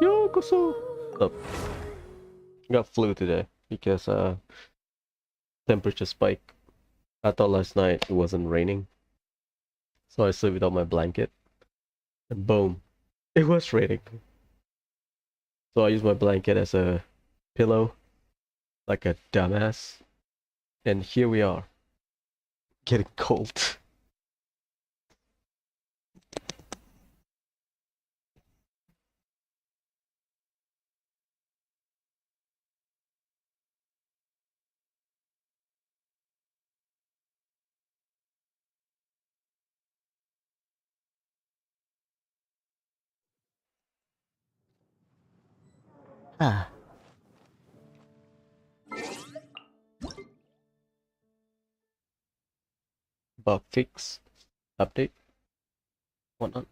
Yokoso! Up. Got flu today because temperature spike. I thought last night it wasn't raining, so I slept without my blanket, and boom, it was raining. So I used my blanket as a pillow, like a dumbass, and here we are, getting cold. Ah. Bug fix, update, whatnot.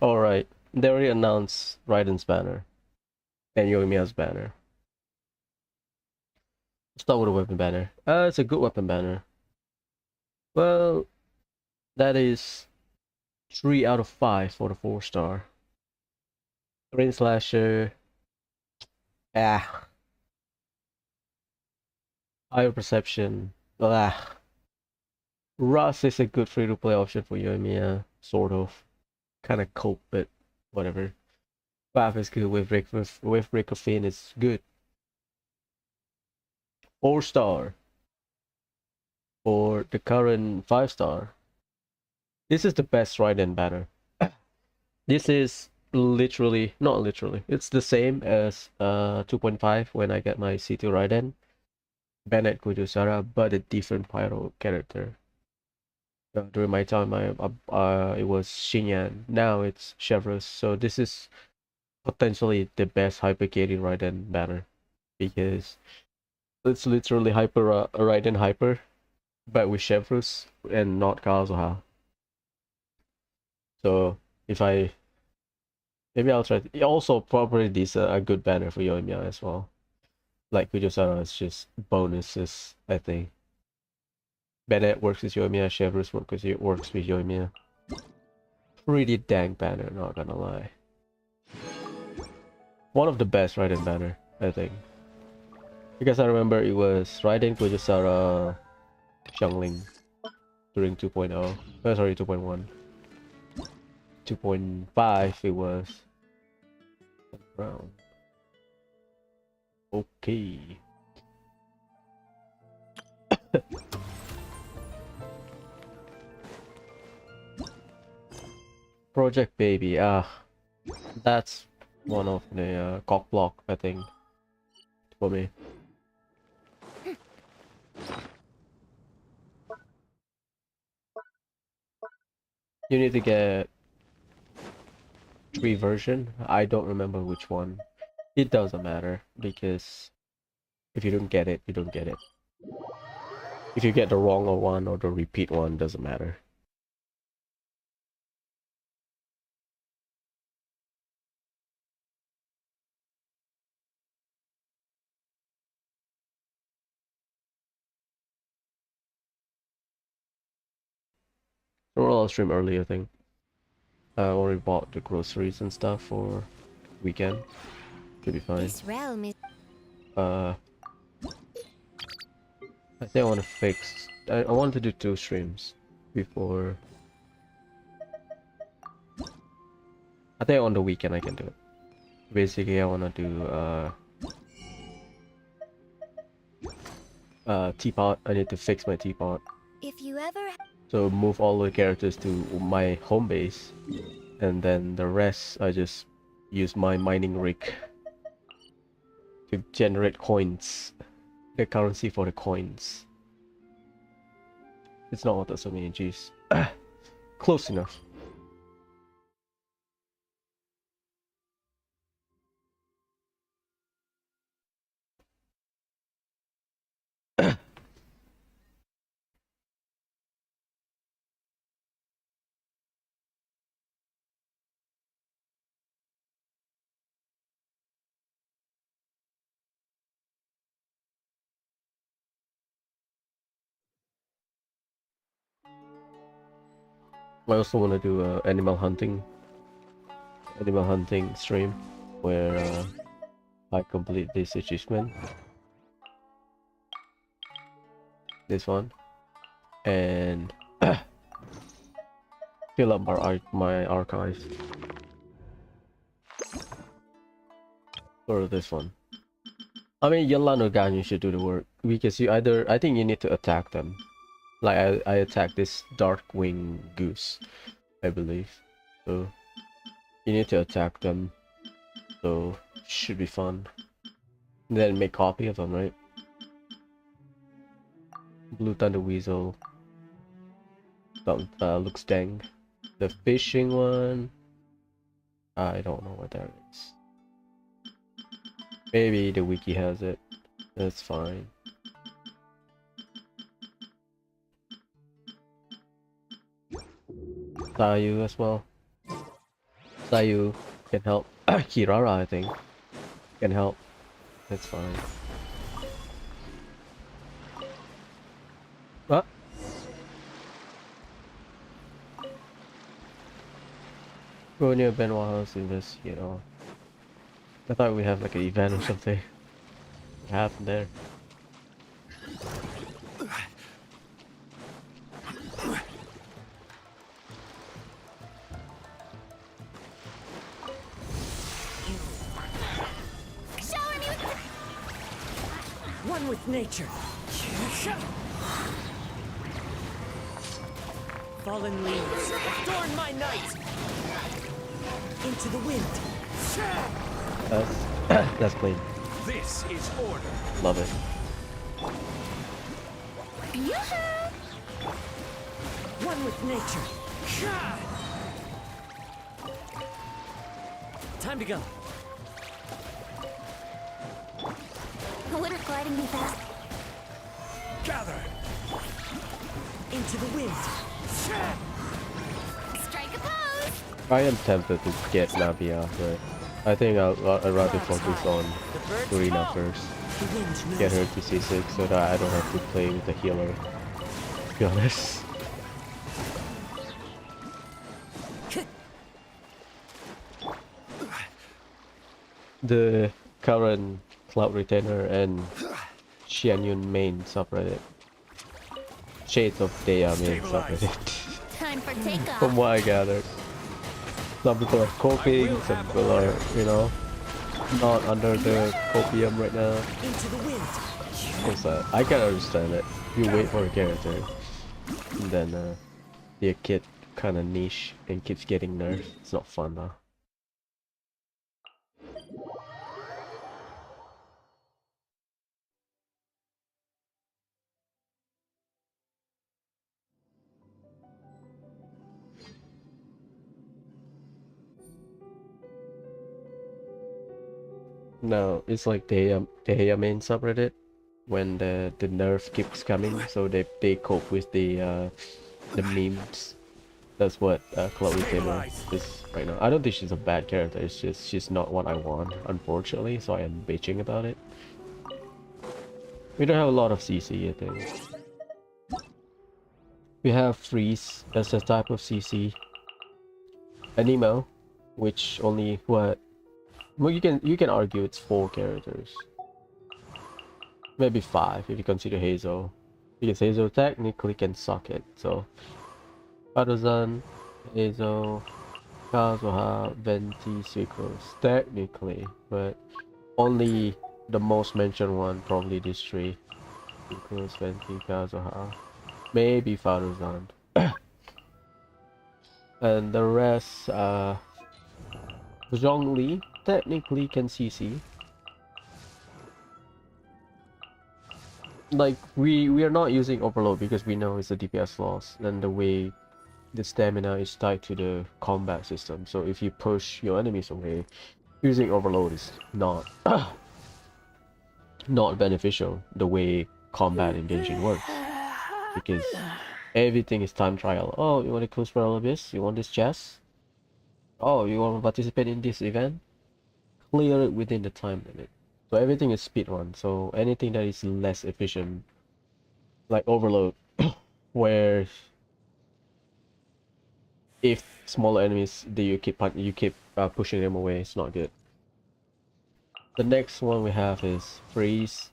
Alright, they already announced Raiden's banner and Yoimiya's banner. Let's start with a weapon banner. It's a good weapon banner. Well, that is 3 out of 5 for the 4-star. Rain Slasher. Ah. Higher Perception. Ah. Rust is a good free-to-play option for Yoimiya, sort of. Kind of cope, but whatever. Bath is good with Rick of Fiend is good. 4-star. For the current 5-star. This is the best Raiden banner. This is literally, not literally, it's the same as 2.5 when I get my C2 Raiden. Bennett Kujusara, but a different Pyro character. During my time, it was Shinyan. Now it's Chevros. So this is potentially the best Hyper Katie Raiden banner because it's literally Hyper Raiden Hyper, but with Chevros and not Kazuha. So if I maybe I'll try. Also, probably this a good banner for Yoimiya as well. Like Kujusara, it's just bonuses, I think. Bennett works with Yoimiya, Chevros works with Yoimiya. Pretty dang banner, not gonna lie. One of the best Raiden banner, I think. Because I remember it was Raiden, Kujusara, Xiangling during 2.0. Oh, sorry, 2.1. 2.5 it was. Round. Okay. Project Baby, that's one of the cock block, I think, for me. You need to get 3 version. I don't remember which one. It doesn't matter because if you don't get it, you don't get it. If you get the wrong one or the repeat one, doesn't matter. I'll stream early, I think. I already bought the groceries and stuff for weekend. Should be fine. This realm is I think I want to fix. I want to do 2 streams before. I think on the weekend I can do it. Basically, I want to do teapot. I need to fix my teapot. if you ever So move all the characters to my home base, and then the rest I just use my mining rig to generate coins, the currency for the coins. It's not worth so many G's. Close enough. I also want to do a animal hunting stream where I complete this achievement, this one, and fill up my archives for this one. I mean, Yelan or Ganyu should do the work because I think you need to attack them. Like I attack this Darkwing Goose, I believe. So you need to attack them. So should be fun. And then make copy of them, right? Blue Thunder Weasel. Looks dang. The fishing one. I don't know what that is. Maybe the wiki has it. That's fine. Sayu as well. Sayu can help. Kirara, I think, can help. That's fine. What? Go near Benoit House investigate all. I thought we have like an event or something. What happened there? One with nature. Fallen leaves, adorn my night. Into the wind. That's clean. This is order. Love it. One with nature. Time to go. Would it gliding me fast? Gather. Into the wind. Strike a pose! I am tempted to get Navia, but I think I'd rather focus on Serena first. The wind knows. Get her to C6 so that I don't have to play with the healer. To be honest. The current Cloud Retainer and Xianyun main subreddit. Shades of Dea main subreddit. Time for takeoff. From what I gathered. Some people are coping, some people are, you know, not under the copium right now. Into the wind. Because I can understand it. You wait for a character, and then the kid kind of niche and keeps getting nerfed. It's not fun though. No, it's like the main subreddit when the nerf keeps coming, so they cope with the memes. That's what Chloe Taylor is right now. I don't think she's a bad character. It's just she's not what I want, unfortunately. So I am bitching about it. We don't have a lot of CC, I think. We have Freeze as a type of CC. Anemo, which only what? Well, you can argue it's 4 characters. Maybe 5 if you consider Hazel. Because Hazel technically can suck it, so Artisan, Hazel, Kazuha, Venti, Suicros, technically, but only the most mentioned one, probably these 3. Suicros, Venti, Kazuha, maybe Faruzan. And the rest, Zhongli technically can CC. Like we are not using overload because we know it's a DPS loss, and the way the stamina is tied to the combat system. So if you push your enemies away, using overload is not not beneficial the way combat in Genshin works, because everything is time trial. Oh, you want to close Pearl Abyss? You want this chest? Oh, you want to participate in this event? Clear it within the time limit. So everything is speedrun. So anything that is less efficient, like overload, where if smaller enemies that you keep pushing them away, it's not good. The next one we have is freeze.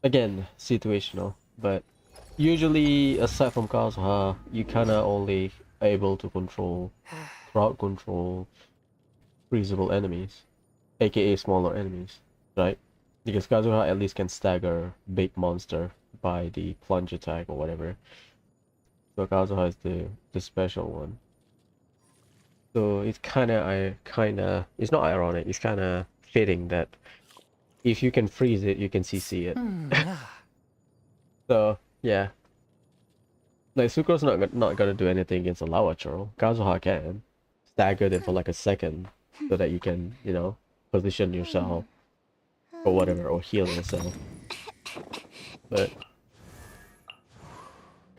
Again, situational, but usually aside from Kazuha, you kinda only able to crowd control freezable enemies, aka smaller enemies, right? Because Kazuha at least can stagger big monster by the plunge attack or whatever. So Kazuha is the special one. So it's kinda it's not ironic, it's kinda fitting that if you can freeze it, you can CC it. So yeah. Like Sucro's not gonna do anything against a lava churl. Kazuha can. Stagger it for like a second so that you can, you know, position yourself or whatever, or heal yourself. But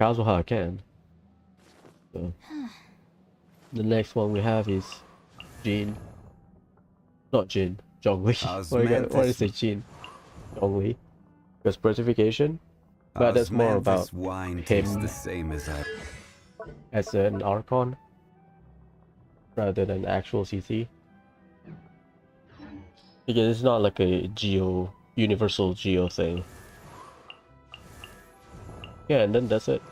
Kazuha can. So the next one we have is Jin. Not Jin, Zhongli. Why did I say Jin? Zhongli. Because purification, but that's more about wine tastes him the same as I. as an Archon rather than actual CC. Because it's not like a universal geo thing. Yeah, and then that's it.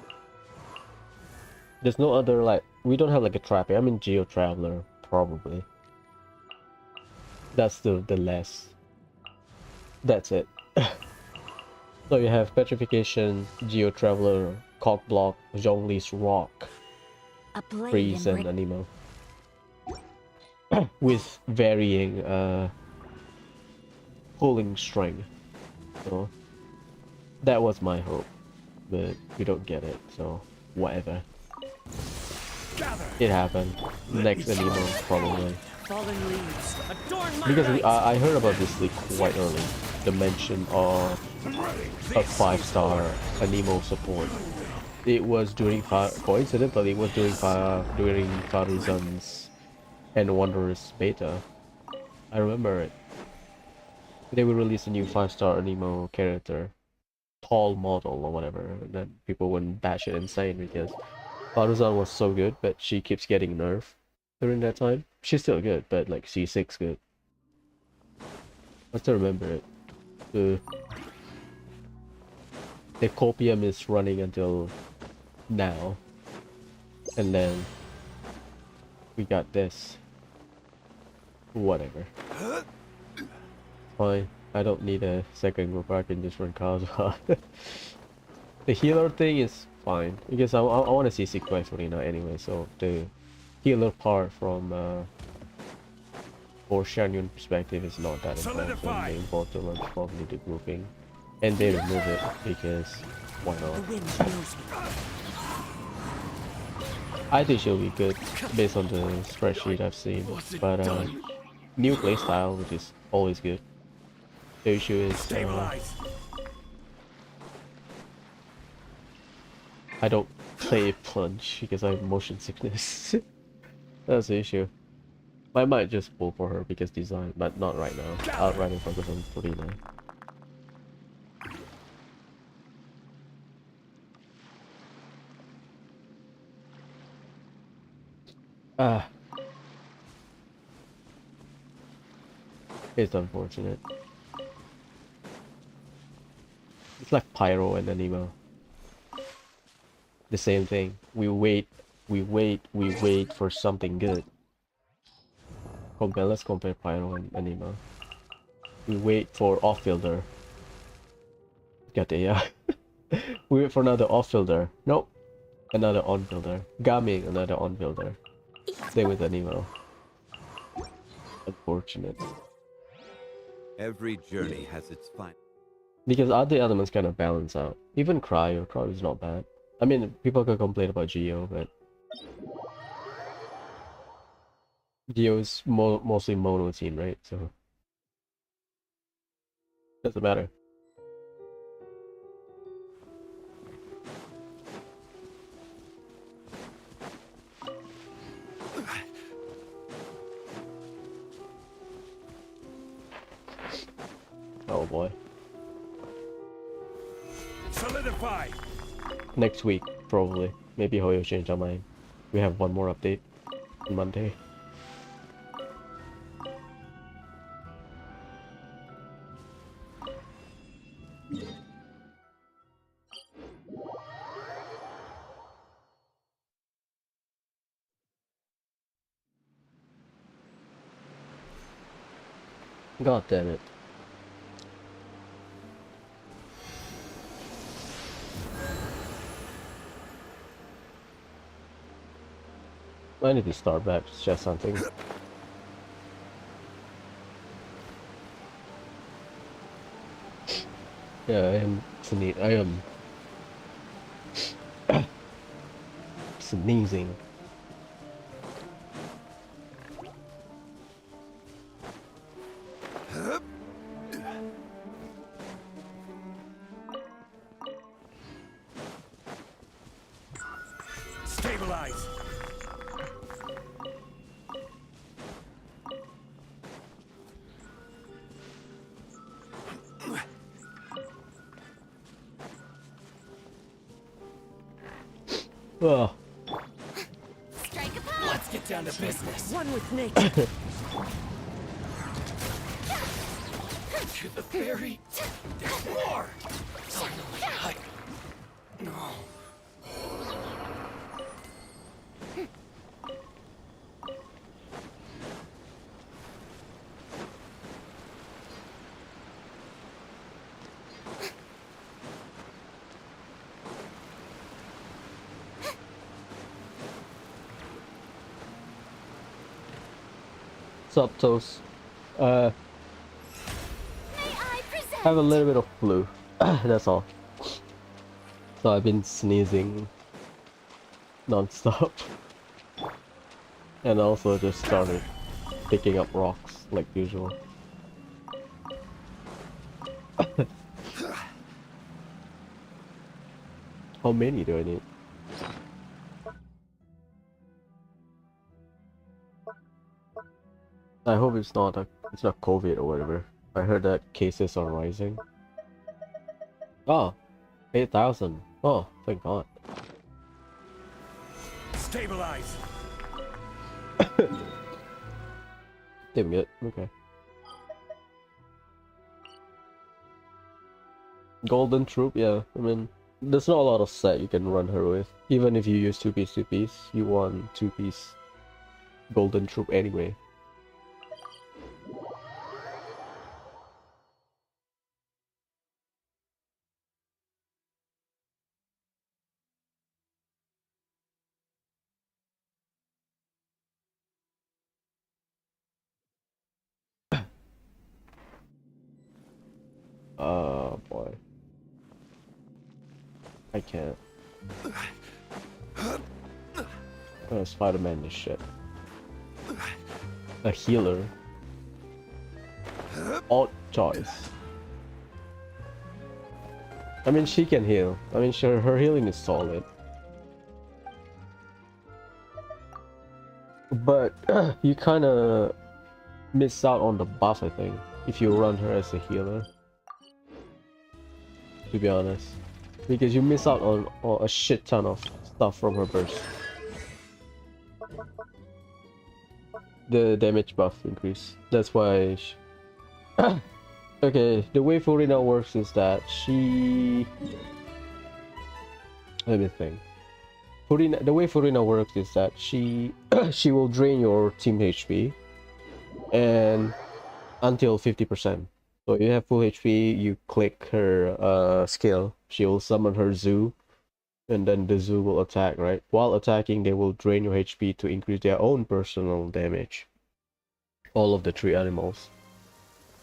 There's no other, like, we don't have like a trapping. I mean Geo Traveler, probably. That's the less. That's it. So you have Petrification, Geo Traveler, Cock Block, Zhongli's Rock, A blade Freeze, and and Anemo. With varying pulling string. So that was my hope. But we don't get it, so whatever. Gather. It happened. Next Anemo, probably. Fallen leaves. Adorn my Because night. I heard about this leak quite early. The mention of a 5-star Anemo support. It was during coincidentally, it was during Faruzan's and Wanderer's beta. I remember it. They will release a new 5-star Anemo character, tall model or whatever, and then people went batshit insane because Faruzan was so good, but she keeps getting nerfed during that time. She's still good, but like C6 good. I still remember it. The copium is running until now, and then we got this. Whatever. Fine. I don't need a second group. I can just run Kazuha. The healer thing is fine because I want to see Sequence 49 anyway. So the healer part from for Shanyun perspective is not that important. Solidify. The important one is probably the grouping, and they remove it because why The not? wind knows me. I think she'll be good based on the spreadsheet I've seen, but new playstyle, which is always good. The issue is Stabilize. I don't play plunge because I have motion sickness. That's the issue. I might just pull for her because design, but not right now. I'll rather focus on 49. Ah. It's unfortunate. It's like Pyro and Anemo. The same thing. We wait for something good. Let's compare Pyro and Anemo. We wait for off-fielder. Got the yeah. We wait for another off-fielder. Nope. Another on-fielder. Gaming, another on-fielder. Same with Anemo. Unfortunate. Every journey has its fine. Because other elements kind of balance out. Even Cryo is not bad. I mean, people could complain about Geo, but Geo is mostly mono team, right? So doesn't matter. Oh boy. Solidify. Next week, probably. Maybe Hoyo change our mind. We have one more update on Monday. God damn it. I need to start back, just something. Yeah, I am sneezing. Stabilize. Oh, Strike a pose. Let's get down to business. One with nature. To the ferry. There's more. Finally, No. Subtos. May I present? I have a little bit of flu. That's all. So I've been sneezing non-stop. And also just started picking up rocks like usual. How many do I need? I hope it's not COVID or whatever. I heard that cases are rising. Oh, 8,000. Oh, thank God. Stabilize. Damn it. Okay. Golden Troop, yeah. I mean, there's not a lot of set you can run her with. Even if you use 2-piece, you want 2-piece Golden Troop anyway. Oh boy. I can't. Spider-Man this shit. A healer. Odd choice. I mean, she can heal. I mean, sure, her healing is solid. But you kind of miss out on the buff, I think, if you run her as a healer. To be honest. Because you miss out on a shit ton of stuff from her burst. The damage buff increase. That's why okay, the way Furina works is that she... Let me think. The way Furina works is that she she will drain your team HP and until 50%. So you have full HP, you click her skill, she will summon her zoo, and then the zoo will attack, right? While attacking, they will drain your HP to increase their own personal damage. All of the 3 animals.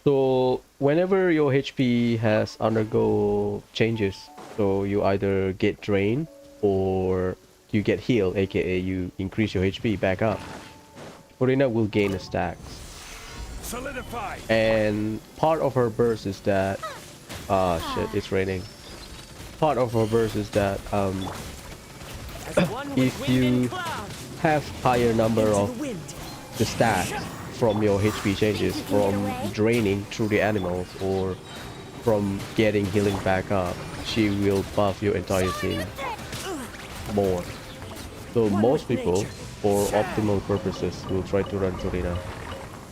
So whenever your HP has undergo changes, so you either get drained or you get healed, aka you increase your HP back up, Furina will gain a stack. Solidify. And part of her burst is that shit, it's raining. Part of her burst is that As one with if wind and you cloud. have higher number Into of the wind. the stats from your HP changes, from draining through the animals or from getting healing back up, she will buff your entire team more. So One most with people, nature. for optimal purposes, will try to run Furina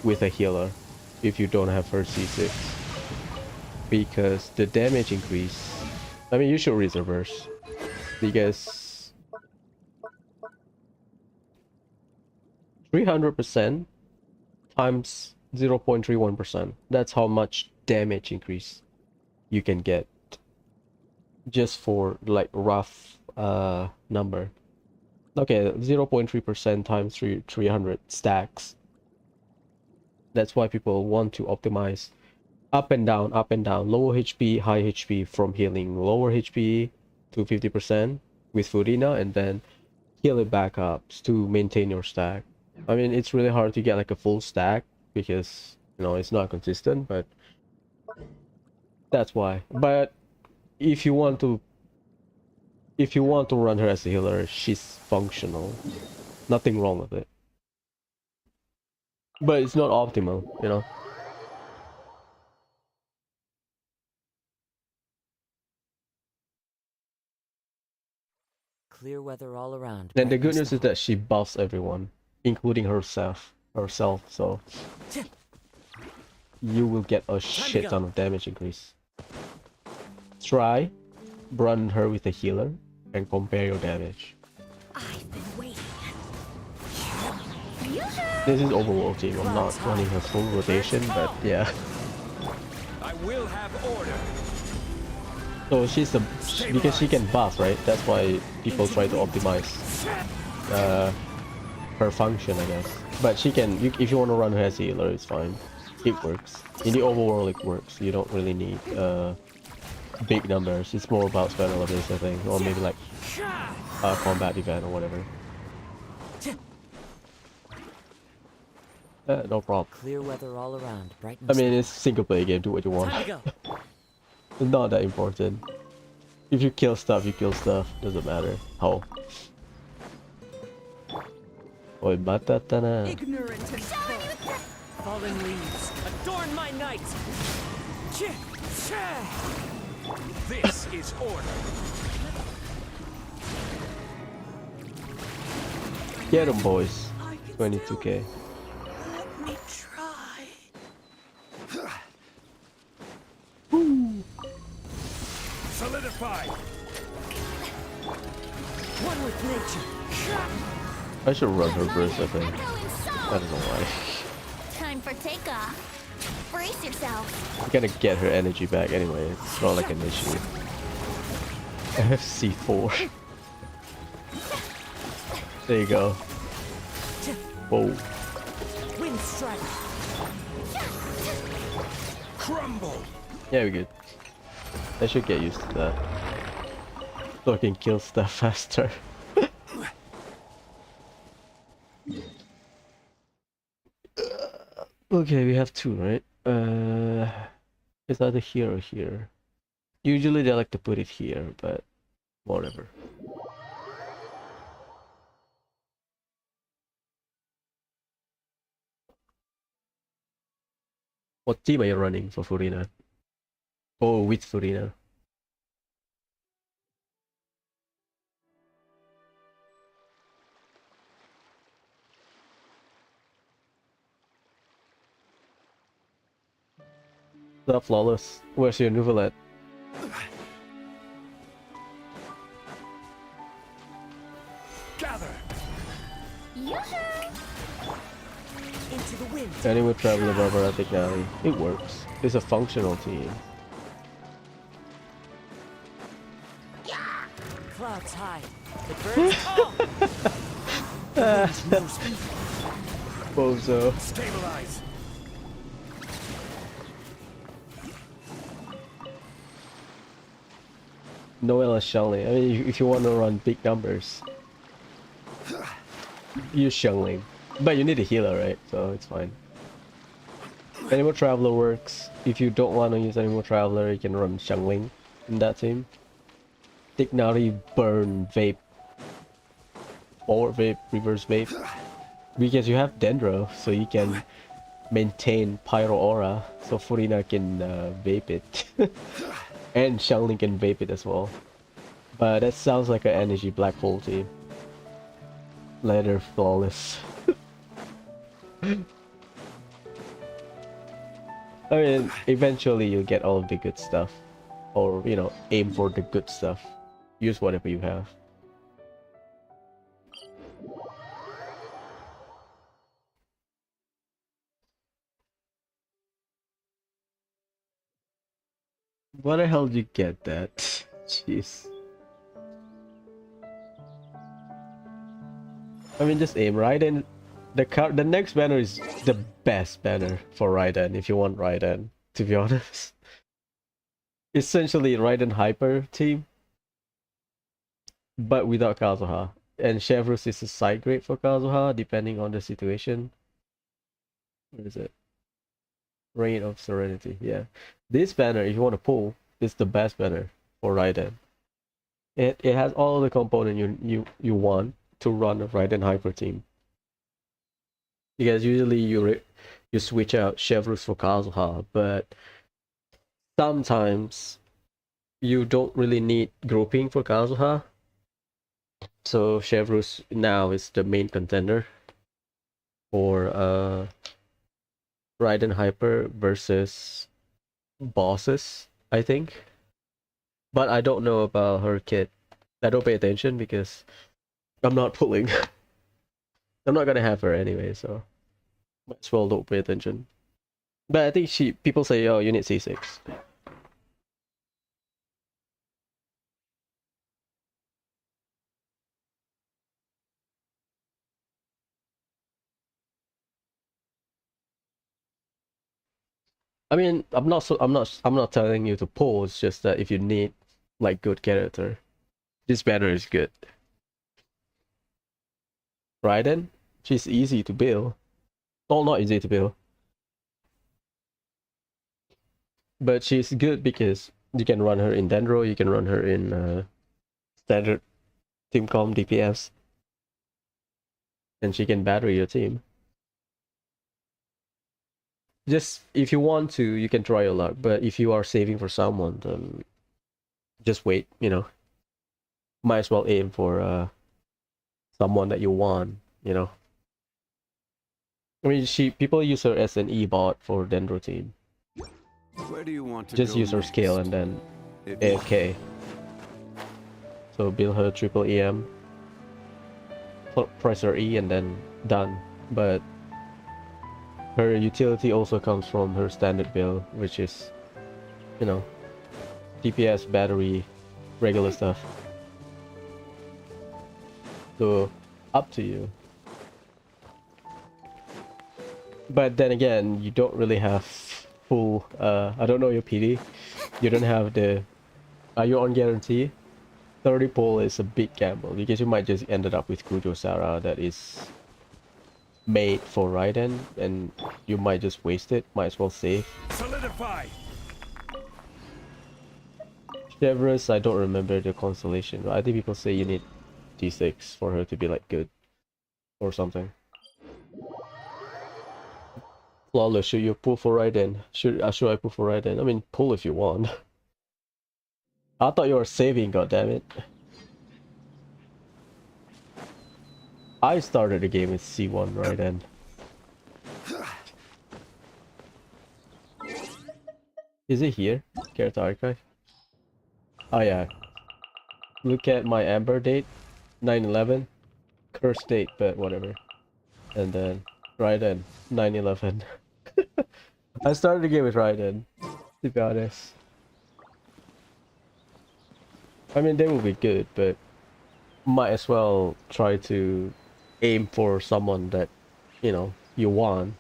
with a healer if you don't have her C6. Because the damage increase... I mean, you should read the verse. Because 300% times 0.31%. That's how much damage increase you can get. Just for like rough number. Okay, 0.3% times 300 stacks. That's why people want to optimize up and down, lower HP, high HP from healing lower HP to 50% with Furina and then heal it back up to maintain your stack. I mean, it's really hard to get like a full stack because, you know, it's not consistent, but that's why. But if you want to run her as a healer, she's functional. Nothing wrong with it. But it's not optimal, you know. Clear weather all around. And the good brightens news is that she buffs everyone, including herself, so you will get a shit ton of damage increase. Try run her with a healer and compare your damage. I've been waiting. This is overworld team. I'm not running her full rotation, but yeah. I will have order. So she's because she can buff, right? That's why people try to optimize her function, I guess. But she can, if you want to run her as a healer, it's fine. It works. In the overworld, it works. You don't really need big numbers. It's more about spell levels, I think, or maybe like a combat event or whatever. No problem. Clear weather all around. Bright I mean, it's single player game. Do what you want. Time to go. It's not that important. If you kill stuff, you kill stuff. Doesn't matter how. Oi, batatana. Ignorant and Falling leaves. Adorn my night. This is order. Get 'em, boys. 22k. let me try. Solidify. One with nature. I should run her burst, I think. Echo and I don't know why. Time for takeoff. Brace yourself. I'm gonna get her energy back anyway. It's not like an issue. FC4. There you go. Whoa. Wind strike. Crumble. Yeah, we're good. I should get used to that. So I can kill stuff faster. Okay, we have two, right? It's either here or here. Usually they like to put it here, but whatever. What team are you running for Furina? Oh, with Furina. What's up, Flawless? Where's your Nuvalet? Gather. Into the wind. Animal Traveler Barbaratic Alley. It works. It's a functional team. Clouds high. The birds call. The wind's moves me. Bozo. Stabilize. Noella Shelley. I mean, if you want to run big numbers, use Shungling. But you need a healer, right? So it's fine. Animal Traveler works. If you don't want to use Animal Traveler, you can run Shungling in that team. Dignari, Burn, Vape. Forward Vape, Reverse Vape. Because you have Dendro, so you can maintain Pyro Aura, so Furina can vape it. And Shangling can vape it as well. But that sounds like an energy black hole team. Leather flawless. I mean, eventually you'll get all of the good stuff. Or, you know, aim for the good stuff. Use whatever you have. Why the hell did you get that? Jeez. I mean, just aim Raiden. The next banner is the best banner for Raiden if you want Raiden, to be honest. Essentially Raiden Hyper team, but without Kazuha. And Chevrus is a side grade for Kazuha, depending on the situation. What is it? Reign of Serenity, yeah. This banner, if you want to pull, is the best banner for Raiden. It has all the component you want to run a Raiden Hyper team. Because usually you switch out Chevrus for Kazuha, but sometimes you don't really need grouping for Kazuha. So Chevrus now is the main contender for Raiden Hyper versus bosses, I think. But I don't know about her kit. I don't pay attention because I'm not pulling. I'm not gonna have her anyway, so might as well don't pay attention. But I think people say, oh, you need C6. I mean, I'm not telling you to pull. It's just that if you need like good character, this banner is good. Raiden, she's easy to build. Well, not easy to build, but she's good because you can run her in Dendro, you can run her in standard team com DPS, and she can battery your team. Just if you want to, you can try your luck, but if you are saving for someone, then just wait, you know. Might as well aim for someone that you want, you know. I mean, people use her as an E-bot for Dendro team. Where do you want to Just go use her scale next? and then If AFK. So build her triple EM, press her E, and then done. But her utility also comes from her standard build, which is, you know, DPS, battery, regular stuff. So, up to you. But then again, you don't really have full, I don't know your PD. You don't have the, are you on guarantee? 30 pull is a big gamble because you might just ended up with Kujo Sara that is made for Raiden and you might just waste it. Might as well save. Solidify. Chevrus, I don't remember the constellation. I think people say you need D6 for her to be like good or something. Flawless, should you pull for Raiden? Should I pull for Raiden? I mean, pull if you want. I thought you were saving, goddammit. I started the game with C1 Raiden. Is it here? Character archive? Oh yeah. Look at my Amber date. 9/11. Curse date, but whatever. And then Raiden. 9/11. I started the game with Raiden, to be honest. I mean, they will be good, but might as well try to aim for someone that, you know, you want.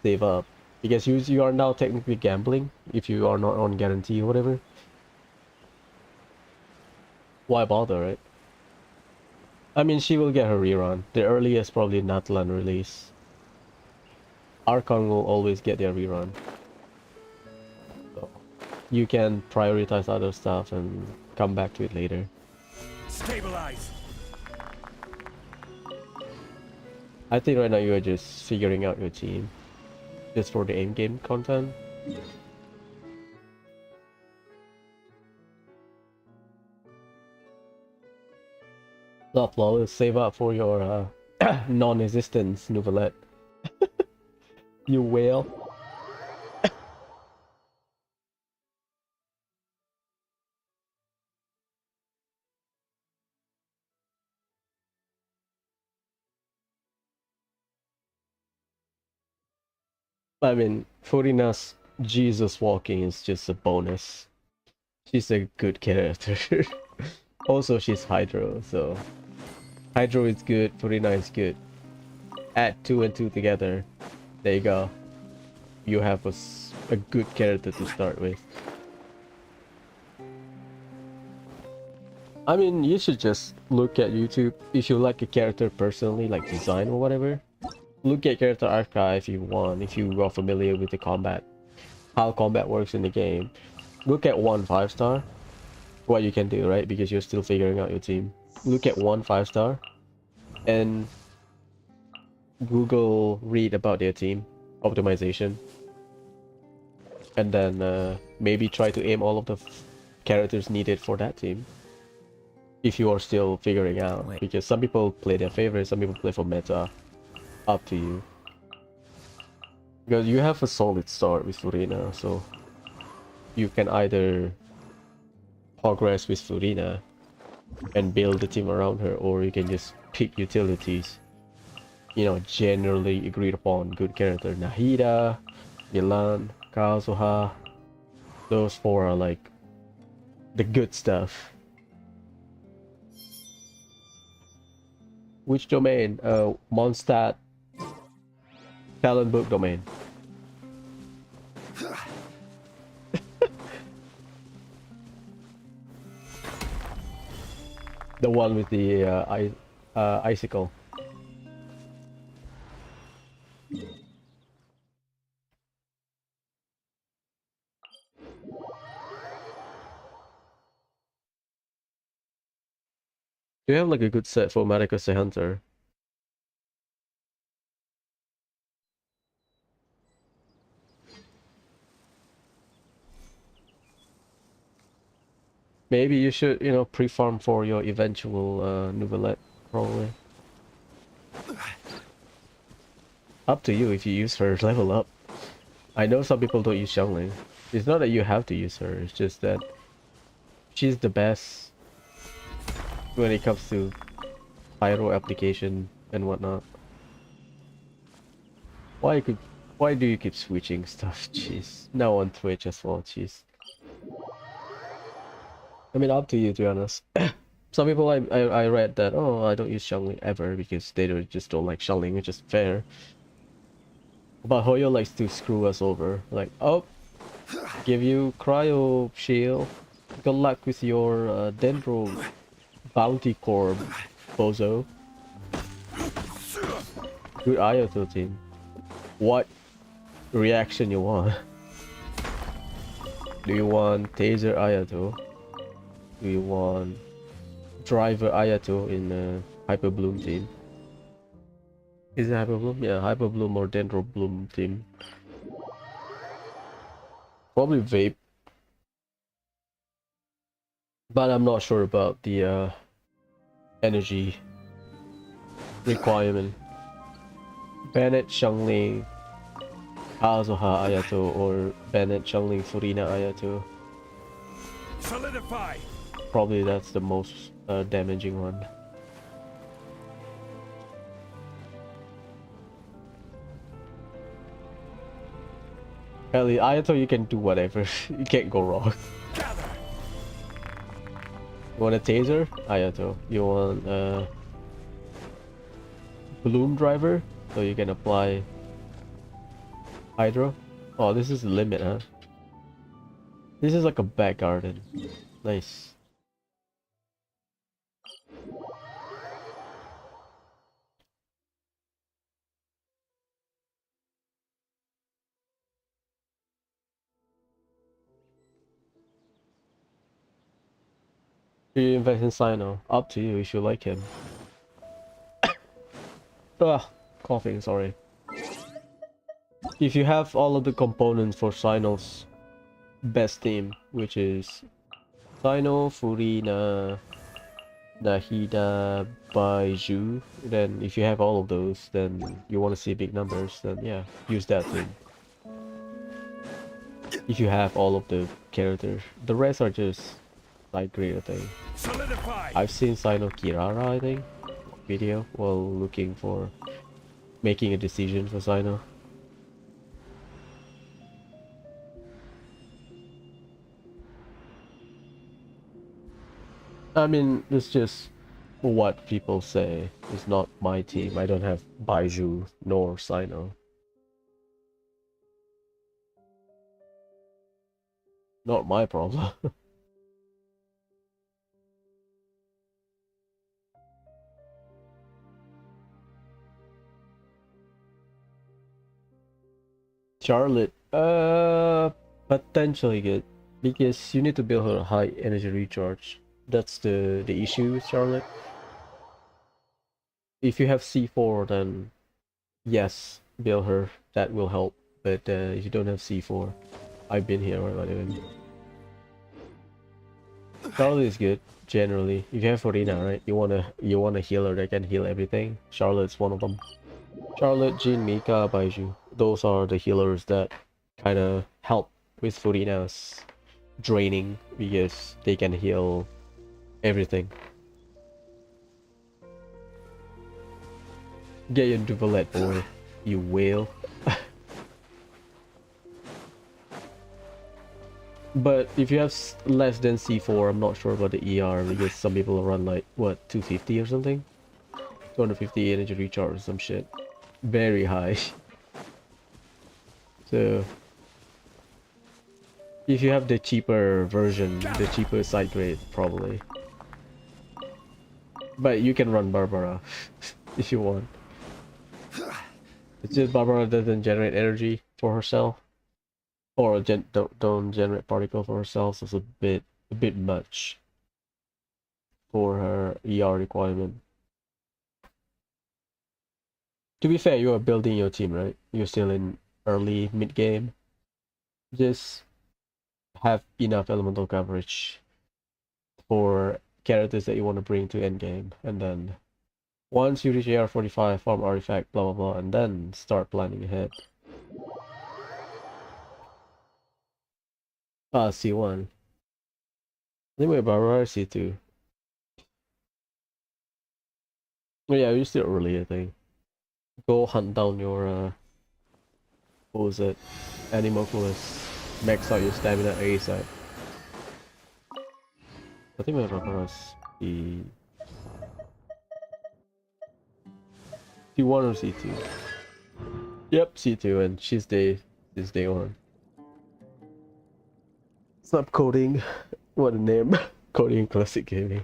Save up. Because you are now technically gambling if you are not on guarantee or whatever. Why bother, right? I mean, she will get her rerun. The earliest probably Natlan release. Archon will always get their rerun. So you can prioritize other stuff and come back to it later. Stabilize. I think right now you are just figuring out your team. Just for the aim game content. Not flawless, save up for your non-existence novelette. You whale. I mean, Furina's Jesus walking is just a bonus. She's a good character. Also, she's Hydro, so Hydro is good, Furina is good. Add 2 and 2 together. There you go. You have a good character to start with. I mean, you should just look at YouTube if you like a character personally, like design or whatever. Look at character archive if you want, if you are familiar with the combat, how combat works in the game. Look at one 5-star, what you can do, right? Because you're still figuring out your team. Look at one 5-star and Google read about their team optimization, and then maybe try to aim all of the characters needed for that team if you are still figuring out. Because some people play their favorites, some people play for meta. Up to you, because you have a solid start with Furina, so you can either progress with Furina and build the team around her, or you can just pick utilities, you know, generally agreed upon good character. Nahida, Milan, Kazuha, those 4 are like the good stuff. Which domain? Mondstadt talent book domain. The one with the icicle. Do you have like a good set for Maricus the Hunter? Maybe you should, you know, pre-farm for your eventual Nouvellette, probably. Up to you if you use her level up. I know some people don't use Xiangling. It's not that you have to use her, it's just that she's the best when it comes to pyro application and whatnot. Why do you keep switching stuff? Jeez. Now on Twitch as well, jeez. I mean, up to you, to be honest. Some people I read that, oh, I don't use Xiangling ever because they just don't like Xiangling, which is fair. But Hoyo likes to screw us over. Like, oh, give you Cryo Shield. Good luck with your Dendro Bounty Corp, bozo. Good Ayato team. What reaction you want? Do you want Taser Ayato? Do you want Driver Ayato in Hyper Bloom team? Is it Hyper Bloom? Yeah, Hyper Bloom or Dendro Bloom team. Probably Vape. But I'm not sure about the energy requirement. Bennett, Xiangling, Kazuha Ayato, or Bennett, Xiangling, Furina Ayato. Solidify. Probably that's the most damaging one. Ellie, Ayato, you can do whatever. You can't go wrong. Gather. You want a taser? Ayato. You want Bloom Driver? So you can apply Hydro? Oh, this is the limit, huh? This is like a back garden. Nice. Do you invest in Sino? Up to you if you like him. Ah, coughing, sorry. If you have all of the components for Sino's best team, which is Sino, Furina, Nahida, Baiju. Then if you have all of those, then you want to see big numbers, then yeah, use that thing. If you have all of the characters, the rest are just side grade, I think. Solidify. I've seen Sino Kirara, I think, video while looking for making a decision for Sino. I mean, it's just what people say. It's not my team. I don't have Baiju nor Sino. Not my problem. Charlotte, potentially good because you need to build her a high energy recharge. That's the issue with Charlotte. If you have C4, then yes, build her. That will help. But if you don't have C4, I've been here, by the way. Charlotte is good generally. If you have Forina, right? You wanna heal her that can heal everything. Charlotte's one of them. Charlotte, Jin, Mika, Baiju. Those are the healers that kind of help with Furina's draining because they can heal everything. Get into Valette, boy. You will. But if you have less than C4, I'm not sure about the ER because some people run like, what, 250 or something? 250 energy recharge or some shit. Very high. So if you have the cheaper version, the cheaper side grade probably. But you can run Barbara if you want. It's just Barbara doesn't generate energy for herself. Or don't generate particle for herself, so it's a bit much for her ER requirement. To be fair, you are building your team, right? You're still in early mid game. Just have enough elemental coverage for characters that you want to bring to end game, and then once you reach AR45, farm artifact, blah blah blah, and then start planning ahead. C1. Anyway, Barbara C2. Oh yeah, you're still early, I think. Go hunt down your what was it? Animalculus. Max out your stamina ASAP. I think my Barbara's the C1 or C2. Yep, C2, and she's day one. Stop coding. What a name. Coding classic gaming.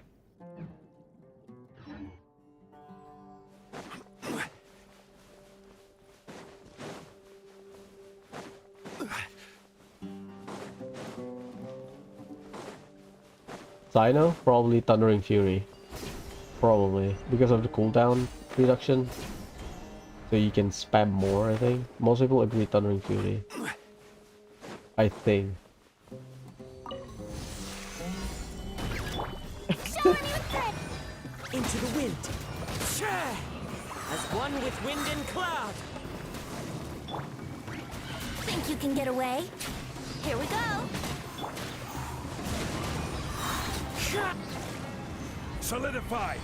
Sino? Probably Thundering Fury. Probably. Because of the cooldown reduction. So you can spam more, I think. Most people agree Thundering Fury. I think. Into the wind. Share! As one with wind and cloud. Think you can get away? Here we go. Solidify.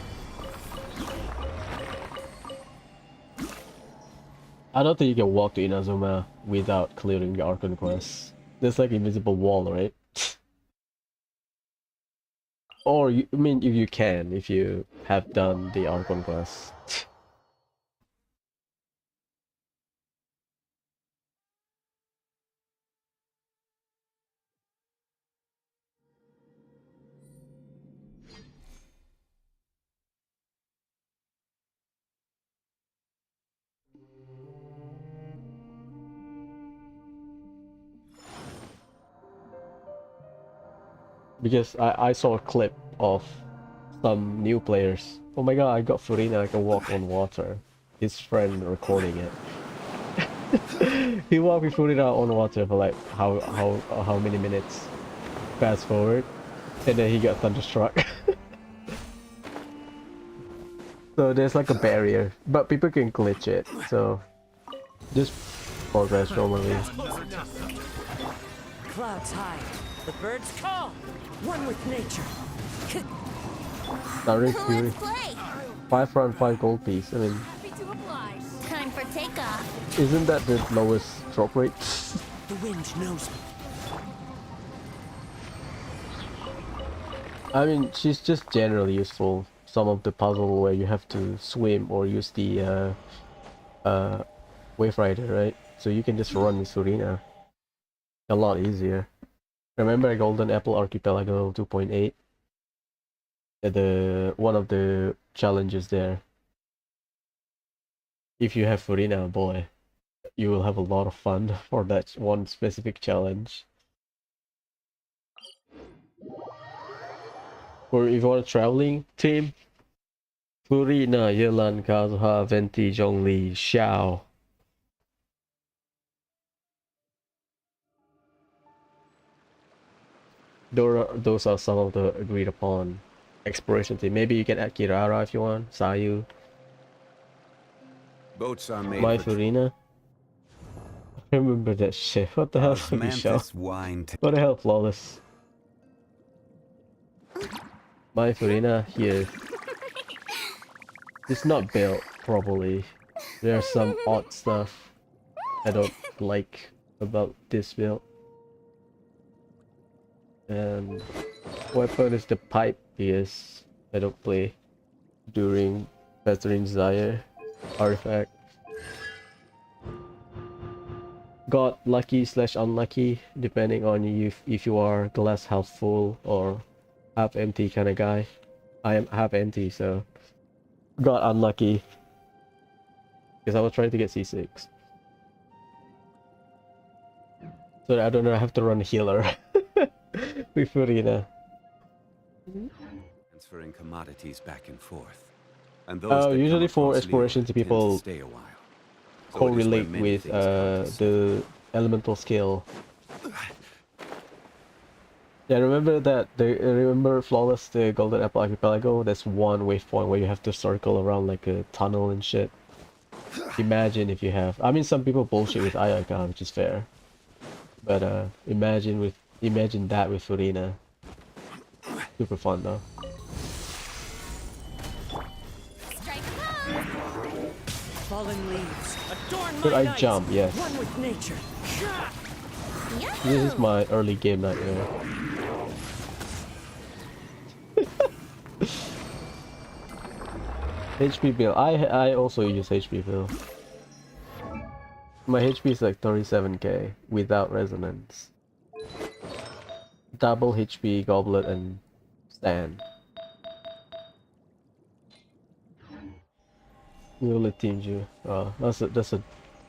I don't think you can walk to Inazuma without clearing the Archon quest. There's like invisible wall, right? Or I mean, if you can, if you have done the Archon quest. Because I saw a clip of some new players. Oh my god, I got Furina, I can walk on water. His friend recording it. He walked with Furina on water for like how many minutes? Fast forward, and then he got thunderstruck. So there's like a barrier, but people can glitch it. So just progress normally. Clouds high. The birds call. One with nature. Starring Fury. Let's play. 5 round 5 gold piece. I mean, Happy to oblige. Time for takeoff. isn't that the lowest drop rate? The wind knows me. I mean, she's just generally useful. Some of the puzzle where you have to swim or use the Wave Rider, right? So you can just run with Surina. A lot easier. Remember Golden Apple Archipelago 2.8? The one of the challenges there. If you have Furina, boy, you will have a lot of fun for that one specific challenge. Or if you want a traveling team, Furina, Yelan, Kazuha, Venti, Zhongli, Xiao. Those are some of the agreed upon exploration team. Maybe you can add Kirara if you want, Sayu, Boats are made My for Furina. I remember that shit. What the hell, Michelle? osmanthus wine. What the hell, Flawless? My Furina here. It's not built properly. There's some odd stuff I don't like about this build. And weapon is the pipe because I don't play during Veteran Desire artifact. Got lucky slash unlucky depending on you if you are glass half full or half empty kind of guy. I am half empty, so got unlucky because I was trying to get C6. So I don't know, I have to run healer with Furina. Transferring commodities back and forth. And those that Usually come for across exploration Leroy to tend people stay a while. So it is correlate where many with things come to the elemental skill. Yeah, remember that remember Flawless, the Golden Apple Archipelago? That's one waypoint where you have to circle around like a tunnel and shit. Imagine if you have, I mean, some people bullshit with Ayaka, which is fair. But imagine that with Furina. Super fun though. Strike pose. Fallen leaves. Adorn Could my I night. jump? Yes. One with nature. This is my early game nightmare. HP build. I also use HP build. My HP is like 37k without resonance. Double HP, goblet, and stand. Will it team you? That's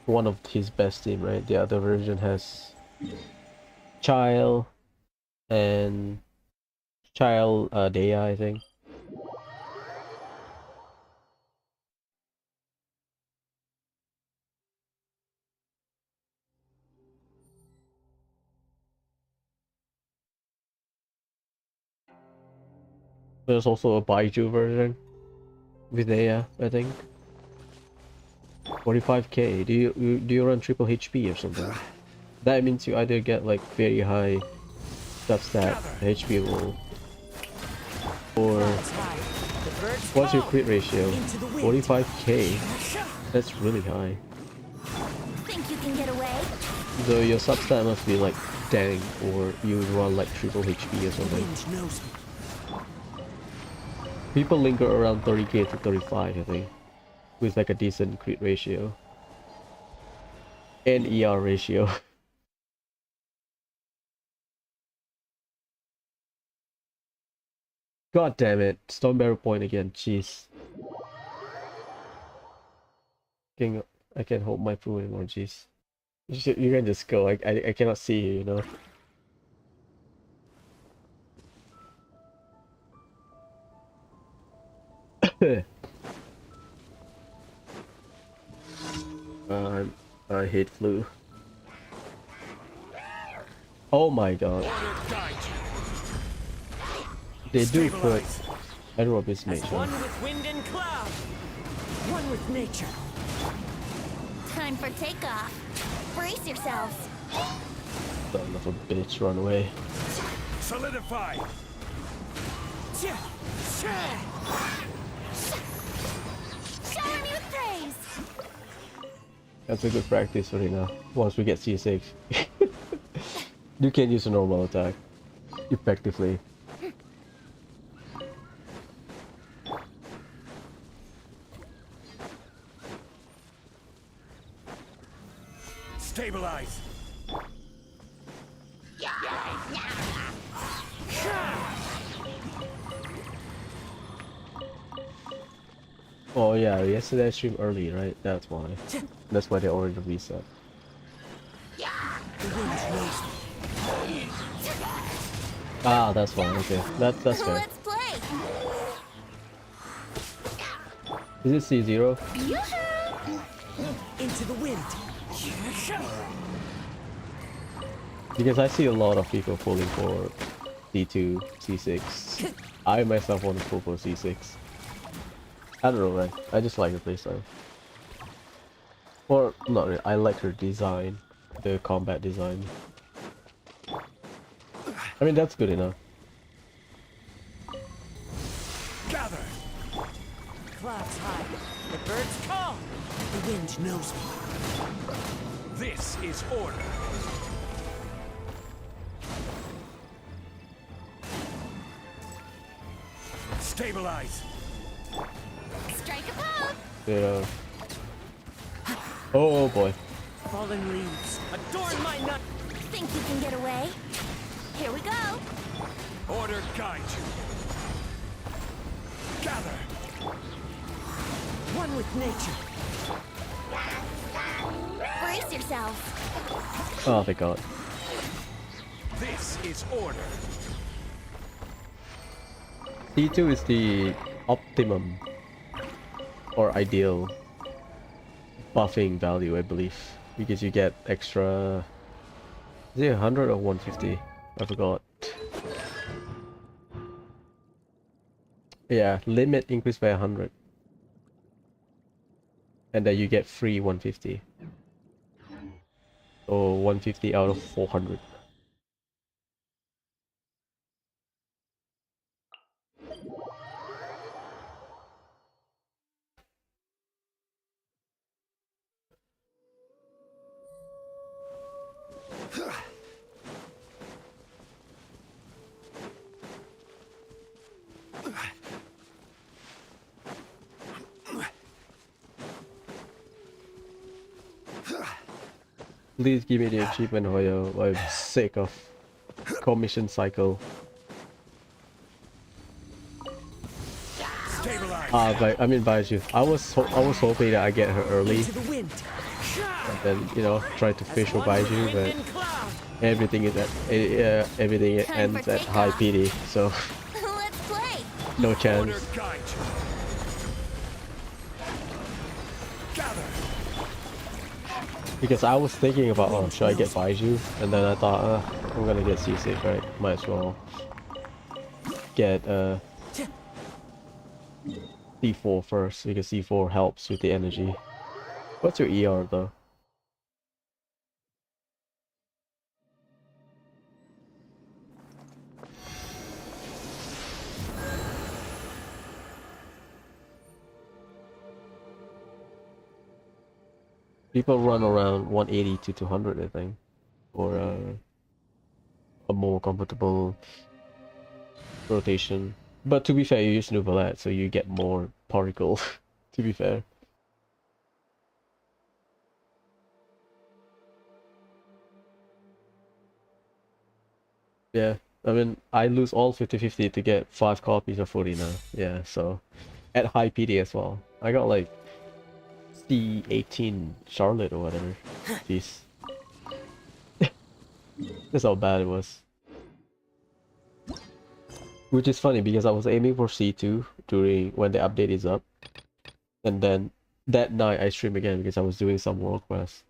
one of his best team, right? The other version has Child and Dea, I think. There's also a Baiju version with Dea, I think. 45k. Do you run triple HP or something? That means you either get like very high substat HP roll, or Clouds high. The birds what's your call. crit ratio? Into the wind. 45k. That's really high. Think you can get away? So your substat must be like dang, or you run like triple HP or The something. wind knows me. People linger around 30k to 35, I think, with like a decent crit ratio and ER ratio. God damn it! Stone Barrel point again. Jeez. I can't hold my food anymore. Jeez. You can just go. I cannot see you. You know. I hate flu. Oh my god. Order guide you. They do put Stabilize. Edward is As nature. one with wind and cloud. One with nature. Time for takeoff. Brace yourselves. Son of a bitch, run away. Solidify. Cha! Cha! Shower me with praise. That's a good practice for now. Once we get C6, you can use a normal attack effectively. Stabilize. Oh yeah, yesterday I streamed early, right? That's why. That's why they already reset. The wind knows me. Ah, that's why. Okay, that's fair. Let's play. Is it C0? Yoo-hoo! Into the wind. Because I see a lot of people pulling for C2, C6. I myself want to pull for C6. I don't know, man. I just like the playstyle. Or, not really. I like her design. The combat design. I mean, that's good enough. Gather. Clouds high. The birds call. The wind knows me. This is order. Stabilize. Strike a pose. Yeah. Oh boy. Fallen leaves. Adorn my nut. Think you can get away? Here we go. Order guide you. Gather. One with nature. Brace yourself. Oh, thank God. This is order. C2 is the optimum or ideal buffing value, I believe, because you get extra. Is it 100 or 150? I forgot. Yeah, limit increased by 100, and then you get free 150. Or 150 out of 400. Please give me the achievement, Hoyo. I'm sick of commission cycle. Stabilize. But I mean, Baiju. I was hoping that I get her early, Into the wind. and then try to fish for One with Baiju, wind but and cloud. everything is at everything Time for ends at high takeoff. PD, so Let's play. no Order chance. guide you. Gather. Because I was thinking about, oh, should I get Baiju? And then I thought, I'm gonna get C6, right? Might as well get C4 first, because C4 helps with the energy. What's your ER though? People run around 180 to 200, I think, for a more comfortable rotation. But to be fair, you use Nuvolat, so you get more particle, to be fair. Yeah, I mean, I lose all 50-50 to get 5 copies of 40 now. Yeah, so at high PD as well. I got like C18 Charlotte or whatever. Jeez. That's how bad it was. Which is funny because I was aiming for C2 during when the update is up. And then that night I stream again because I was doing some world quest.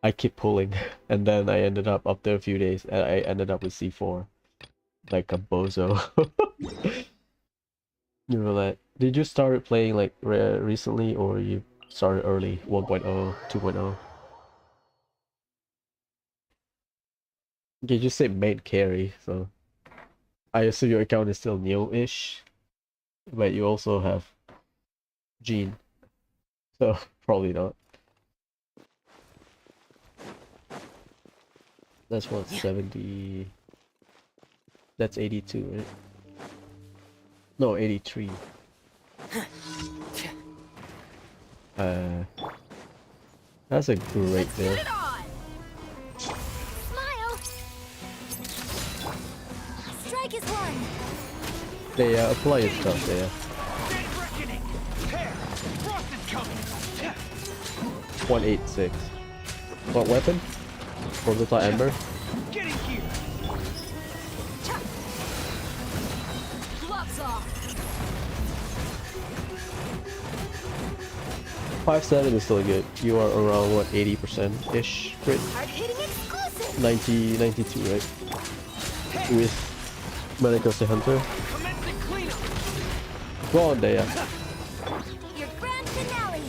I keep pulling and then I ended up after a few days and I ended up with C4. Like a bozo. You know that. Did you start playing like recently, or you started early 1.0, 2.0? You just say main carry, so I assume your account is still new-ish, but you also have Gene, so probably not. That's 170. That's 82, right? No, 83. Uh, that's a great Let's build. get it on! Smile! Strike is one! They apply your stuff there. Dead reckoning. There. Frost is coming. 186. What weapon? Prototype Ember? Getting here. Gloves off! 5.7 is still good. You are around what, 80%-ish crit? Hard hitting exclusive! 90, 92, right? With Medical Hunter. Commencing cleanup. Go on there. Your grand finale!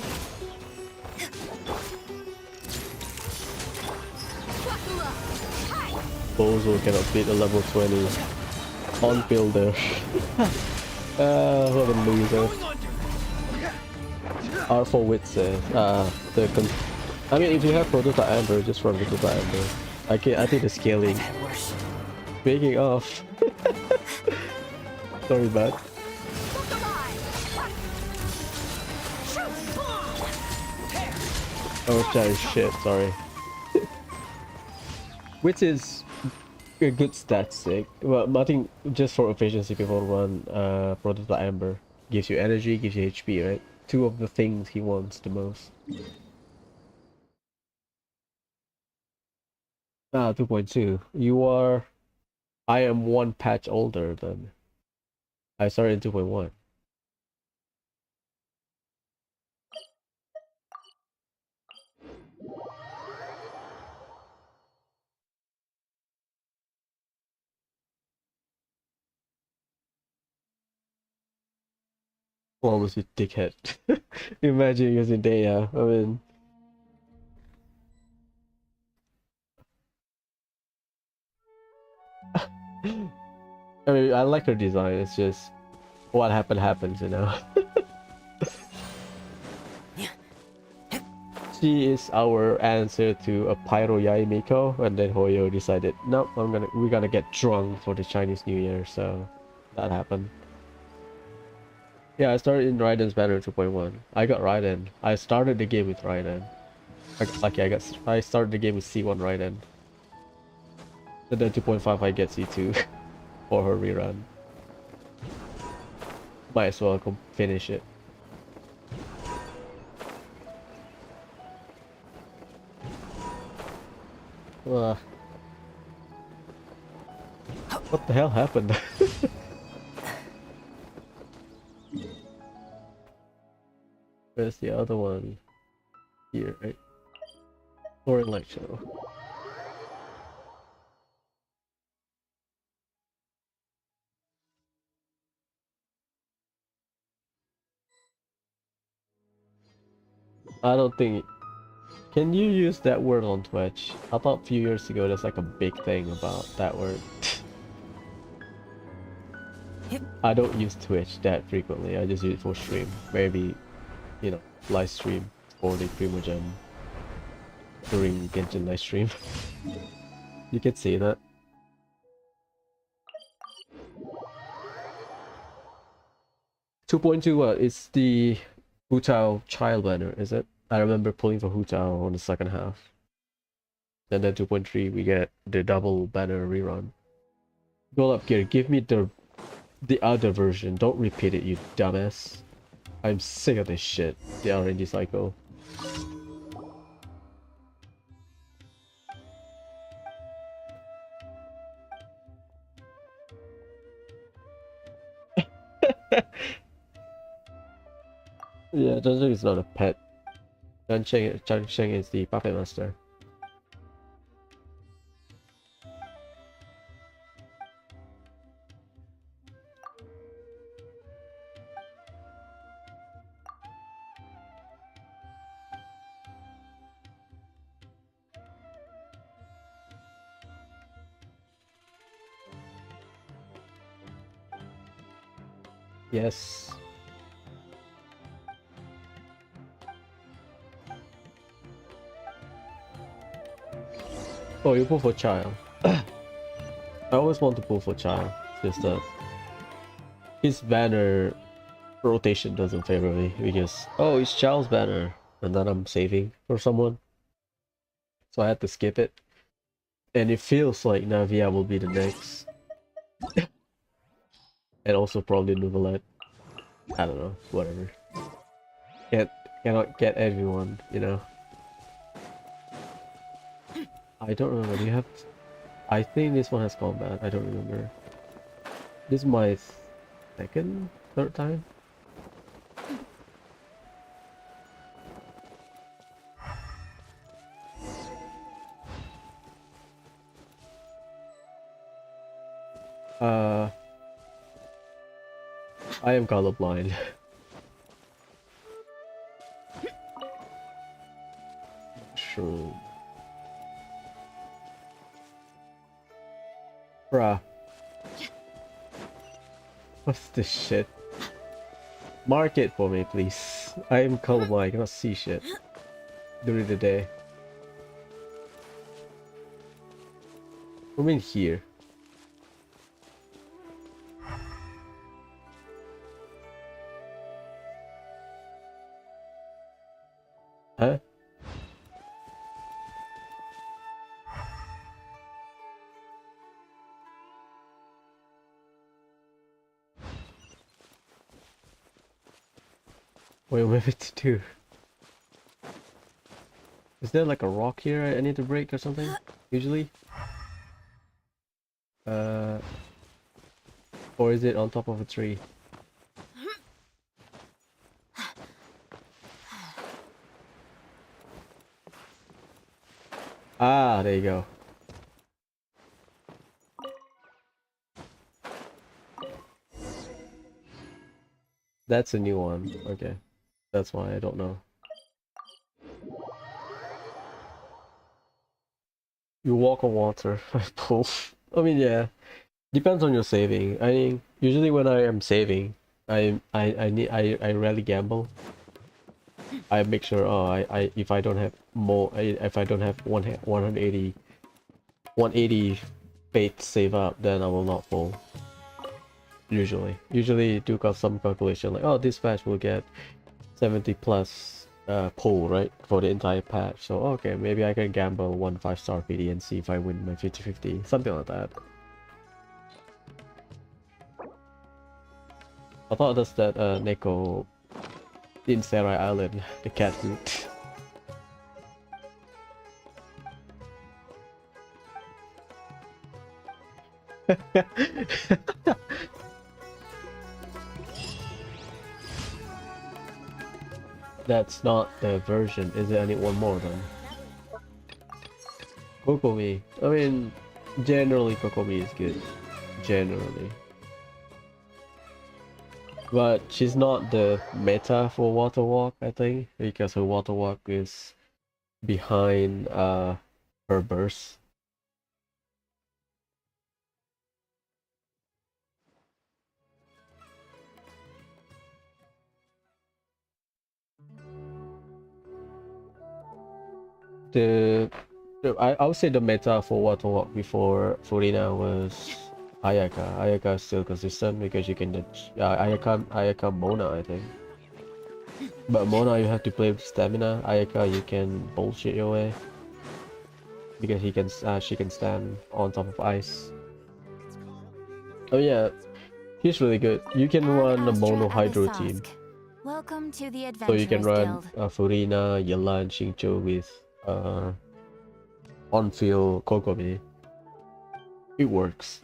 Buckle up! Hi! Bozo cannot beat a level 20 on builder. What a loser. Going under. R4 wit says, I mean, if you have Prototype Amber, just run Prototype Amber. I think the scaling. Speaking of, sorry, bad. Look alive! Shoot! Bomb! Oh, that is shit. Sorry. Which is a good stat sake. Well, I think just for efficiency, people run Prototype Amber. Gives you energy, gives you HP, right? Two of the things he wants the most. 2.2. You are... I am one patch older than... I started in 2.1. What was you dickhead? Imagine using data. I mean, I like her design. It's just what happens, you know. She is our answer to a Pyro Yai Miko, and then Hoyo decided, nope, we're gonna get drunk for the Chinese New Year, so that happened. Yeah, I started in Raiden's banner 2.1. I got Raiden. I started the game with Raiden. I got lucky. I started the game with C1 Raiden. And then 2.5 I get C2 for her rerun. Might as well finish it. What the hell happened? Where's the other one? Here, right? Or in light show. I don't think... Can you use that word on Twitch? I thought a few years ago there's like a big thing about that word. I don't use Twitch that frequently. I just use it for stream. Maybe, you know, live stream for the Primogen during Genshin live stream. You can see that. Two point two is the Hu Tao child banner, is it? I remember pulling for Hu Tao on the second half. And then 2.3 we get the double banner rerun. Go up gear, give me the other version. Don't repeat it, you dumbass. I'm sick of this shit. The RNG cycle. Yeah, Zhang is not a pet. Zhang Sheng is the puppet master. Yes. Oh, you pull for child. I always want to pull for child. It's just that his banner rotation doesn't favor me because oh, it's child's banner, and then I'm saving for someone, so I had to skip it. And it feels like Navia will be the next, and also probably Nuvalet. I don't know, whatever. Can't cannot get everyone, you know. I don't remember. Do you have? I think this one has combat. I don't remember. This is my second, third time. Uh, I am colorblind. Sure. Bruh. What's this shit? Mark it for me, please. I am colorblind. I cannot see shit during the day. I'm in here. Huh? Wait, what am I meant to do? Is there like a rock here I need to break or something? Usually? Uh, or is it on top of a tree? Ah, there you go. That's a new one. Okay. That's why I don't know. You walk on water. I pull. I mean, yeah. Depends on your saving. I mean, usually when I am saving, I rarely gamble. I make sure if I don't have more if I don't have 180 fate save up, then I will not pull. Usually do got some calculation like, oh, this patch will get 70 plus pull, right, for the entire patch. So okay, maybe I can gamble one 5-star PD and see if I win my 50-50, something like that. I thought that's that Neko in Sarai Island, the cat food. That's not the version. Is it? I need one more then. Kokomi. I mean, generally Kokomi is good. Generally. But she's not the meta for Water Walk, I think, because her Water Walk is behind her burst. I would say the meta for Water Walk before Furina was Ayaka. Ayaka is still consistent because you can Ayaka Mona, I think. But Mona you have to play with stamina. Ayaka you can bullshit your way because she can stand on top of ice. Oh yeah, she's really good. You can run a mono hydro team. Welcome to the So you can Adventurers run Guild. Furina, Yella, and Xingqiu with on-field Kokomi. It works.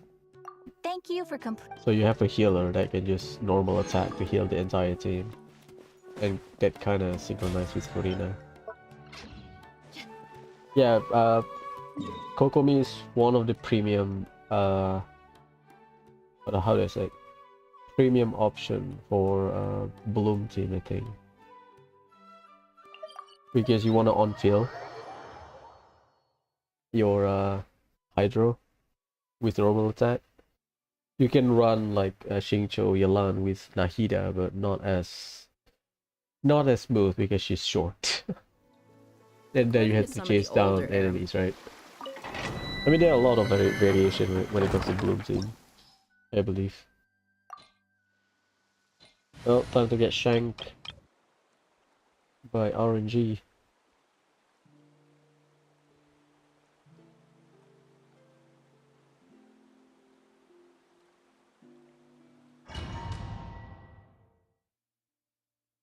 Thank you for So you have a healer that can just normal attack to heal the entire team. And get kinda synchronized with Furina. Yeah, Kokomi is one of the premium how do I say, premium option for Bloom team, I think. Because you wanna on-field your Hydro with normal attack. You can run like Xingqiu Yalan with Nahida, but not as smooth because she's short. And then you According have to to some of the chase down older era, enemies, right? I mean, there are a lot of variation when it comes to Bloom Team, I believe. Well, time to get shanked by RNG.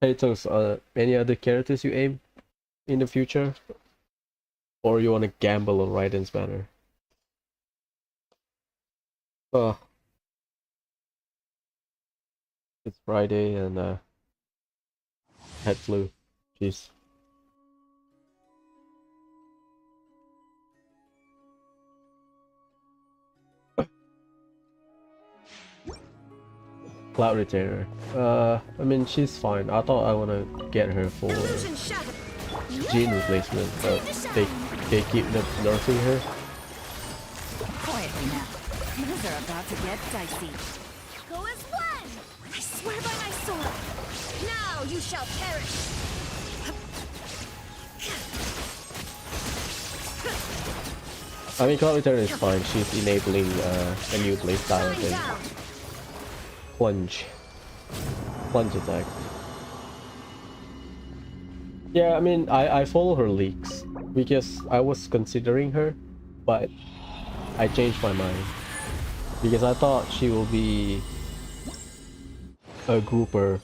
Hey, Toast, any other characters you aim in the future? Or you want to gamble on Raiden's banner? Oh, it's Friday and head flu. Jeez. Cloud Retainer. I mean, she's fine. I thought I want to get her for illusion shattered. Jean replacement, but they keep nerfing her. Quietly now. Things are about to get dicey. Go as one! I swear by my sword. Now you shall perish. I mean, Cloud Return is fine. She's enabling a new playstyle Shine thing. down. Plunge attack. Yeah, I mean, I follow her leaks because I was considering her, but I changed my mind because I thought she will be a grouper,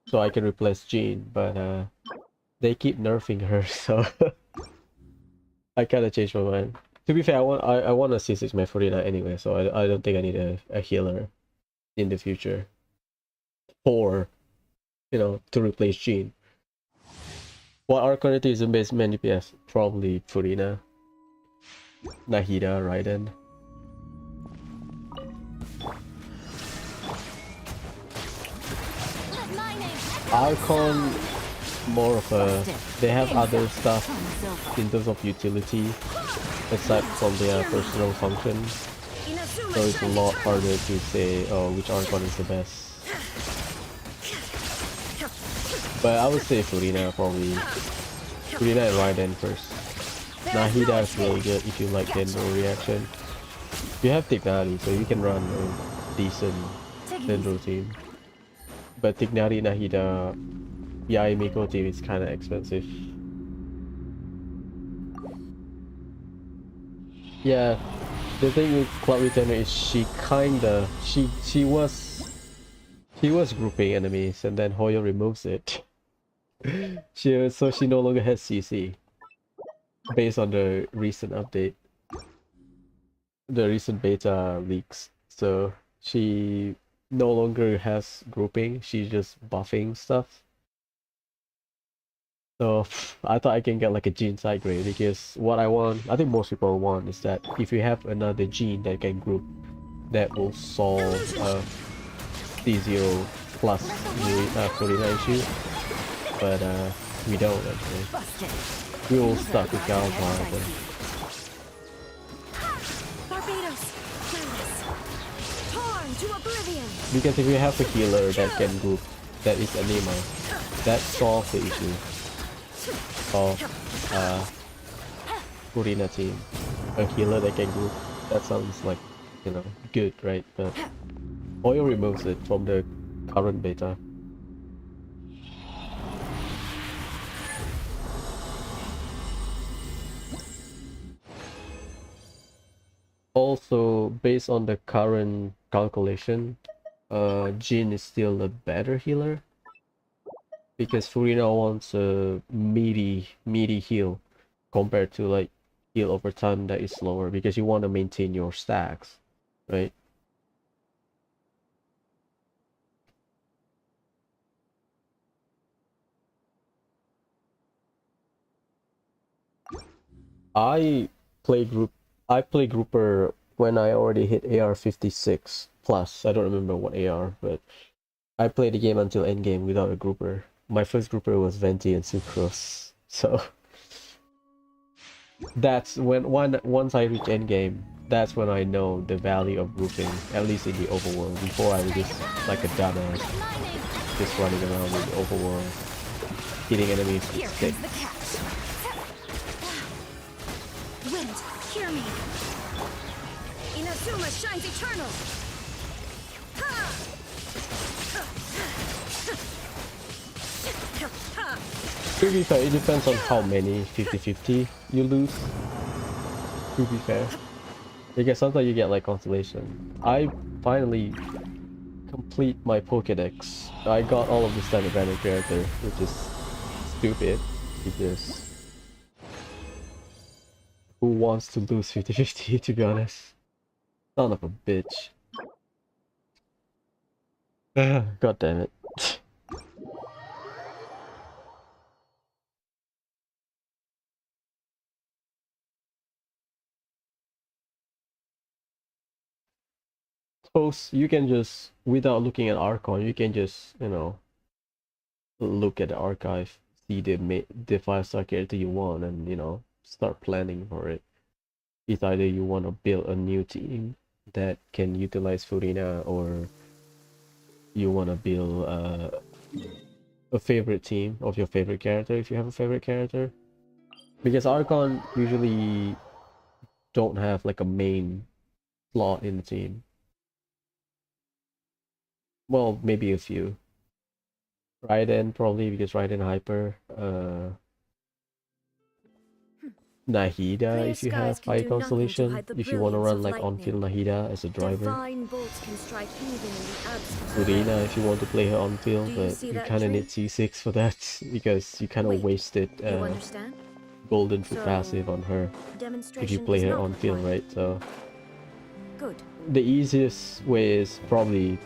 so I can replace Jean, but they keep nerfing her, so I kind of changed my mind. To be fair, I want a C6 Mephrodina anyway, so I don't think I need a healer in the future for, to replace Jean. What our current is in base main DPS? Probably Furina, Nahida, Raiden. Let my name echo Archon, more of a... They have other stuff Silva. in terms of utility, aside from their personal function. Inazuma So it's a shines lot eternal. harder to say, oh, which Archon is the best. But I would say Furina, probably. Furina and Raiden first. Nahida is really good if you like Dendro reaction. You have Tignari, so you can run a decent Take it Dendro easy. team. But Tignari, Nahida, Yai Miko team is kinda expensive. Yeah, the thing with Cloud Retainer is she was grouping enemies and then Hoyo removes it. So she no longer has CC based on the recent update, the recent beta leaks. So she no longer has grouping, she's just buffing stuff. So I thought I can get like a gene side grade because what I want, I think most people want, is that if you have another gene that can group, that will solve C0 plus Florina issue. But we don't actually. Busted. We all Things are stuck with about to get Galvan. dicey. Barbados. Madness. Torn to oblivion. Because if you have a healer that can group, that is Anima, that solves the issue of Furina team. A healer that can group, that sounds like, good, right? But Oil removes it from the current beta. Also, based on the current calculation, Jin is still a better healer because Furina wants a meaty heal compared to like heal over time that is slower because you want to maintain your stacks, right? I I play grouper when I already hit AR 56 plus. I don't remember what AR, but I played the game until endgame without a grouper. My first grouper was Venti and Sucrose, so That's when once I reach endgame, that's when I know the value of roofing, at least in the overworld. Before I was just like a dumbass, just running around in the overworld, hitting enemies with Here comes the sticks. catch. Wind, hear me. Inazuma shines eternal. To be fair, it depends on how many 50-50 you lose, to be fair. Because sometimes you get like constellation. I finally complete my Pokédex. I got all of the standard random character, which is stupid, because who wants to lose 50-50 to be honest? Son of a bitch. God damn it. Suppose you can just, without looking at Archon, you can just, you know, look at the archive, see the 5-star character you want, and you know, start planning for it. It's either you want to build a new team that can utilize Furina, or you want to build a favorite team of your favorite character if you have a favorite character. Because Archon usually don't have like a main slot in the team. Well, maybe a few. Raiden probably, because Raiden Hyper. Nahida Clear if you skies have can High do nothing to Constellation. hide the If you want to brilliance run of like on-field lightning. Nahida as a driver. Divine bolts can strike even in the absence of Furina rain. if you want to play her on Do field, you but see you that kind of tree? need C6 for that because you kind of Wait, wasted you understand? golden foot So, passive on her if you demonstration play is her not on field, required. right? So Good. the easiest way is probably,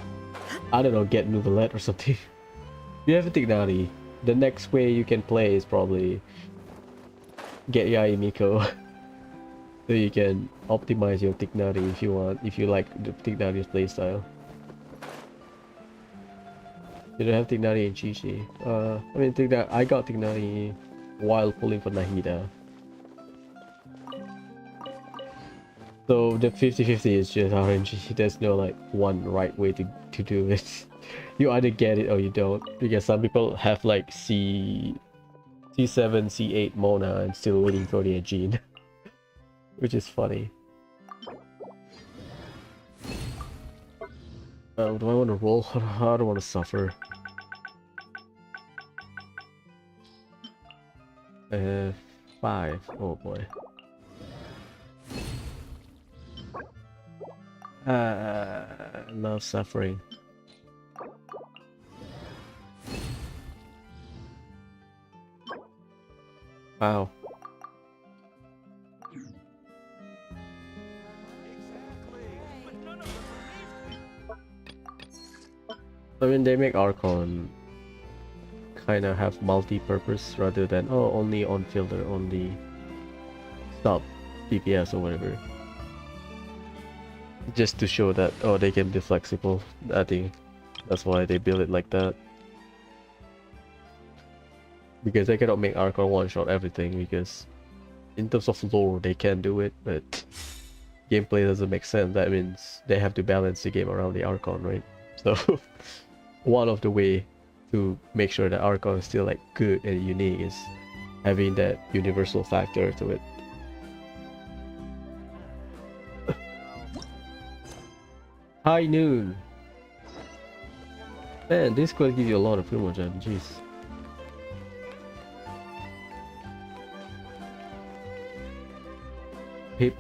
I don't know, get Nuvalet or something. If you have a Tignari, the next way you can play is probably get Yai Miko. So you can optimize your Tignari if you want, if you like the Tignari's playstyle. You don't have Tignari in Chi-Chi. I mean, I got Tignari while pulling for Nahida. So the 50-50 is just RNG. There's no like one right way to do it. You either get it or you don't. Because some people have like C7, C8 Mona and still waiting for the gene. Which is funny. Do I want to roll? I don't want to suffer. 5. Oh boy. Love suffering. Wow. I mean, they make Archon kind of have multi-purpose rather than, oh, only on fielder, only stop DPS or whatever. Just to show that, oh, they can be flexible. I think that's why they build it like that. Because they cannot make Archon one-shot everything, because in terms of lore they can do it, but gameplay doesn't make sense. That means they have to balance the game around the Archon, right? So one of the way to make sure that Archon is still like good and unique is having that universal factor to it. High noon. Man, this could give you a lot of Primogen, jeez. Hip.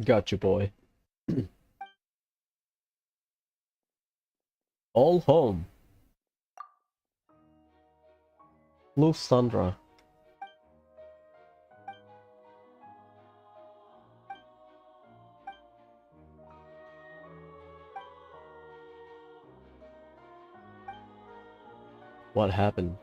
Got you, boy. All home. Blue Sandra. What happened?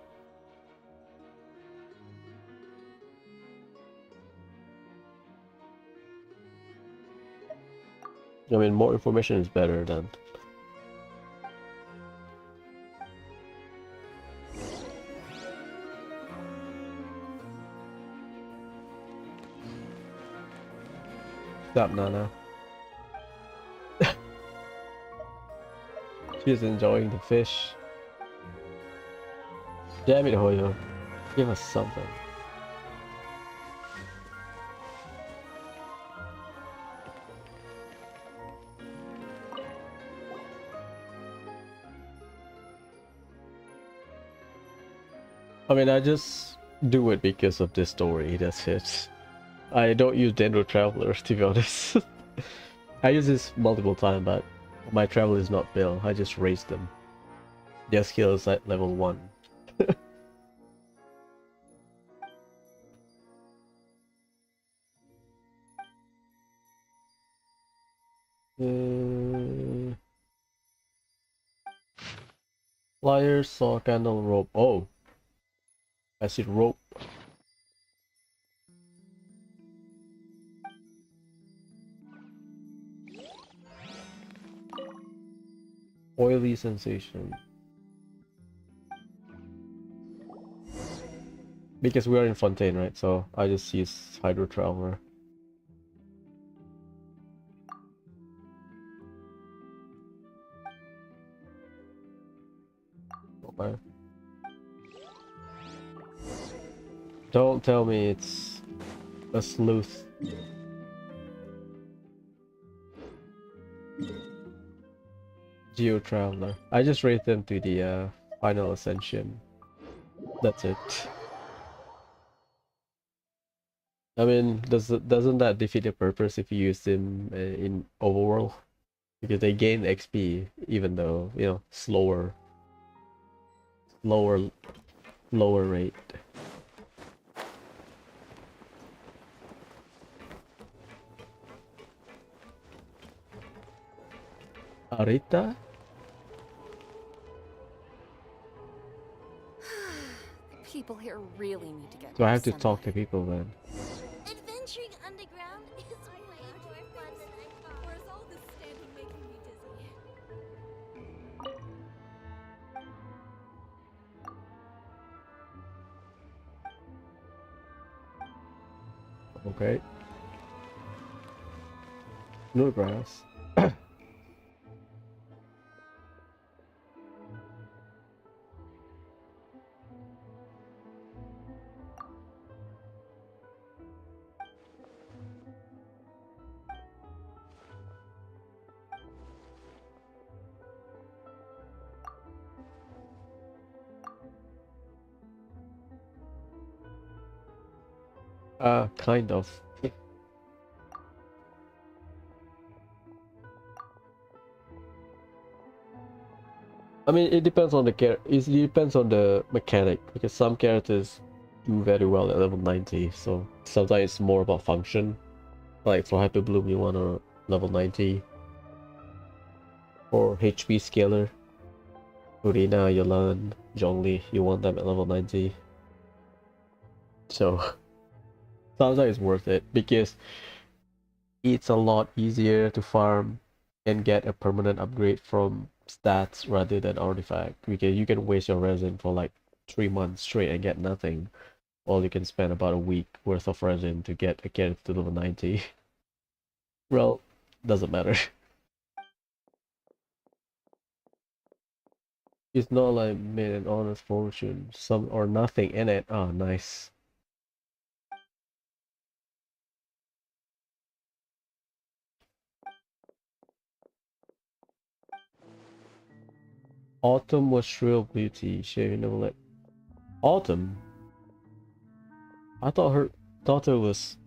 I mean, more information is better than. Stop, Nana. She's enjoying the fish. Damn it, Hoyo. Give us something. I mean, I just do it because of this story, that's it. I don't use Dendro Traveler, to be honest. I use this multiple times, but my travel is not built. I just raise them. Their skill is at level 1. Flyer, saw, candle, rope. Oh! I see rope. Oily sensation. Because we are in Fontaine, right? So I just use Hydro Traveler. Okay. Don't tell me it's a sleuth. Geo Traveler. I just rate them to the final ascension. That's it. I mean, doesn't that defeat the purpose if you use them in overworld? Because they gain XP even though, you know, lower rate. Arita? People here really need to get So I more have to sunlight. talk to people then. Adventuring underground is way more fun than I thought. Where's all this standing making me dizzy? Okay. No grass. Kind of. I mean, it depends on the it depends on the mechanic because some characters do very well at level 90. So sometimes it's more about function. Like for Hyper Bloom, you want a level 90. For HP scaler, Urina, Yolan, Zhongli, you want them at level 90. So sometimes it's worth it because it's a lot easier to farm and get a permanent upgrade from stats rather than artifact, because you can waste your resin for like 3 months straight and get nothing, or you can spend about a week worth of resin to get a character to level 90. Well, doesn't matter. It's not like made an honest fortune, some or nothing in it. Oh, nice. Autumn was shrill beauty, shaving the lip. Autumn? I thought her daughter was...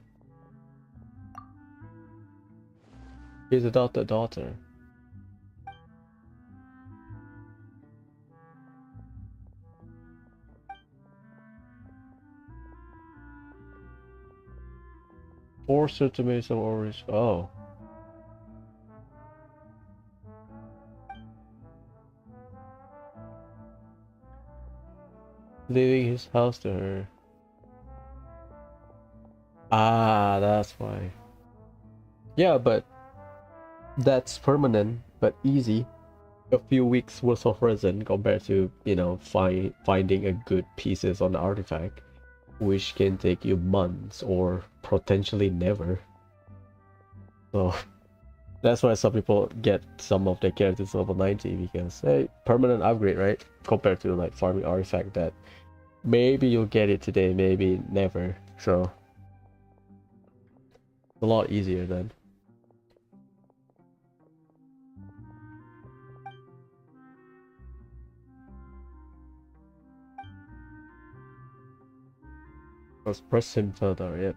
She's a daughter. Forced her to make some orange. Oh. Leaving his house to her. Ah, that's why. Yeah, but that's permanent, but easy. A few weeks worth of resin compared to, you know, finding a good pieces on the artifact, which can take you months or potentially never. So that's why some people get some of their characters level 90 because hey, permanent upgrade, right? Compared to like farming artifact that maybe you'll get it today, maybe never. So it's a lot easier then. Let's press him further, yeah.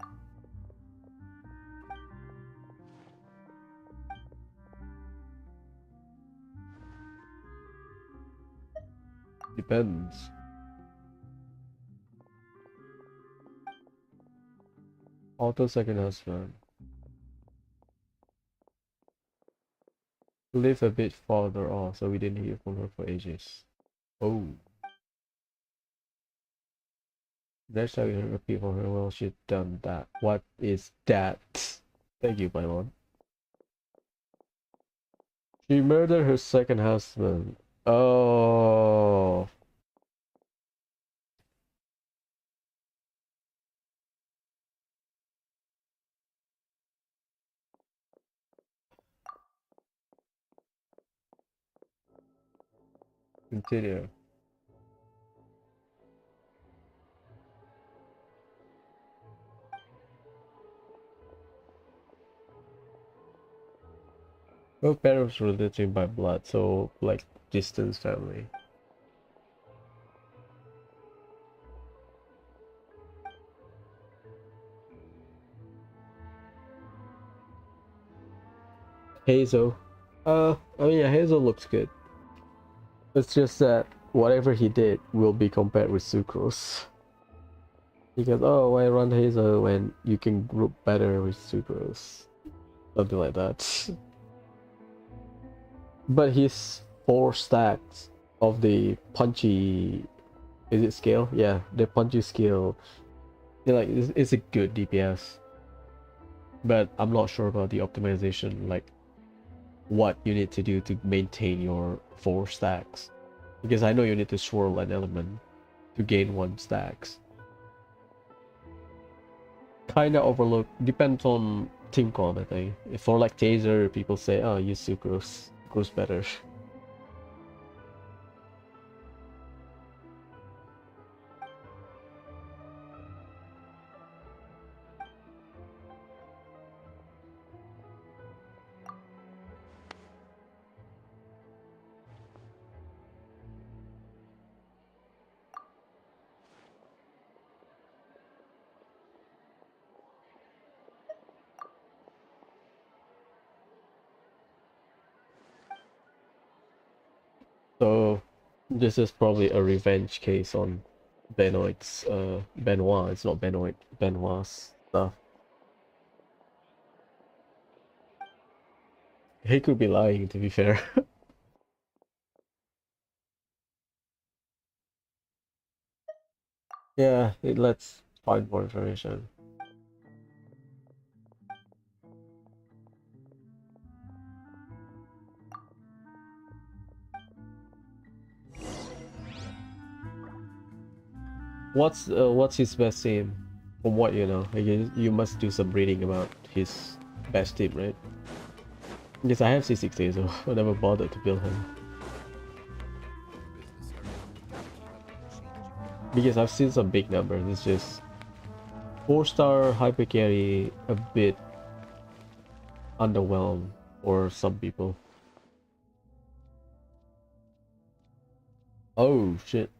Depends. Auto second husband. Live a bit farther off, so we didn't hear from her for ages. Oh. Next time we heard repeat from her, well, she'd done that. What is that? Thank you, Paimon. She murdered her second husband. Oh. Continue. Her parents were related by blood, so like distant family. Hazel. I mean, yeah, Hazel looks good. It's just that whatever he did will be compared with Sucrose. Because, oh, why run Hazel when you can group better with Sucrose? Something like that. But his 4 stacks of the punchy, is it scale? Yeah, the punchy skill. Yeah, like it's a good DPS. But I'm not sure about the optimization, like what you need to do to maintain your 4 stacks. Because I know you need to swirl an element to gain 1 stacks. Kinda overlooked. Depends on team comp, I think. If for like Taser, people say, oh, use Sucrose. Sucrose better. So this is probably a revenge case on Benoit's Benoit. It's not Benoit, Benoit's stuff. He could be lying, to be fair. Yeah, let's find more information. What's his best team? From what you know, I guess you must do some reading about his best team, right? Yes, I have C60, so I never bothered to build him. Because I've seen some big numbers, it's just 4-star hyper carry a bit underwhelmed for some people. Oh shit.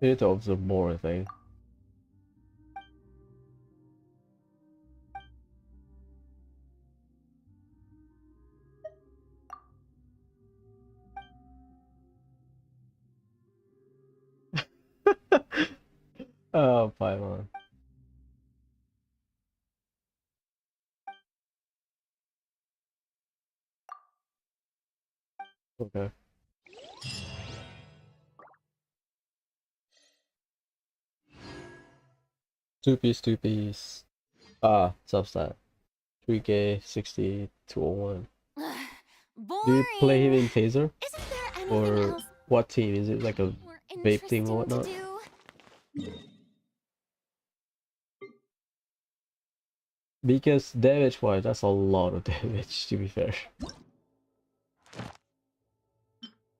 You need to observe more, I think. Oh, Paimon. Okay. Two piece. Ah, substat. 3K 60 201. Do you play him Boring. in Taser? Isn't there anything Or else what team? Is it like a more vape thing or interesting to whatnot? do? Because damage wise, that's a lot of damage to be fair.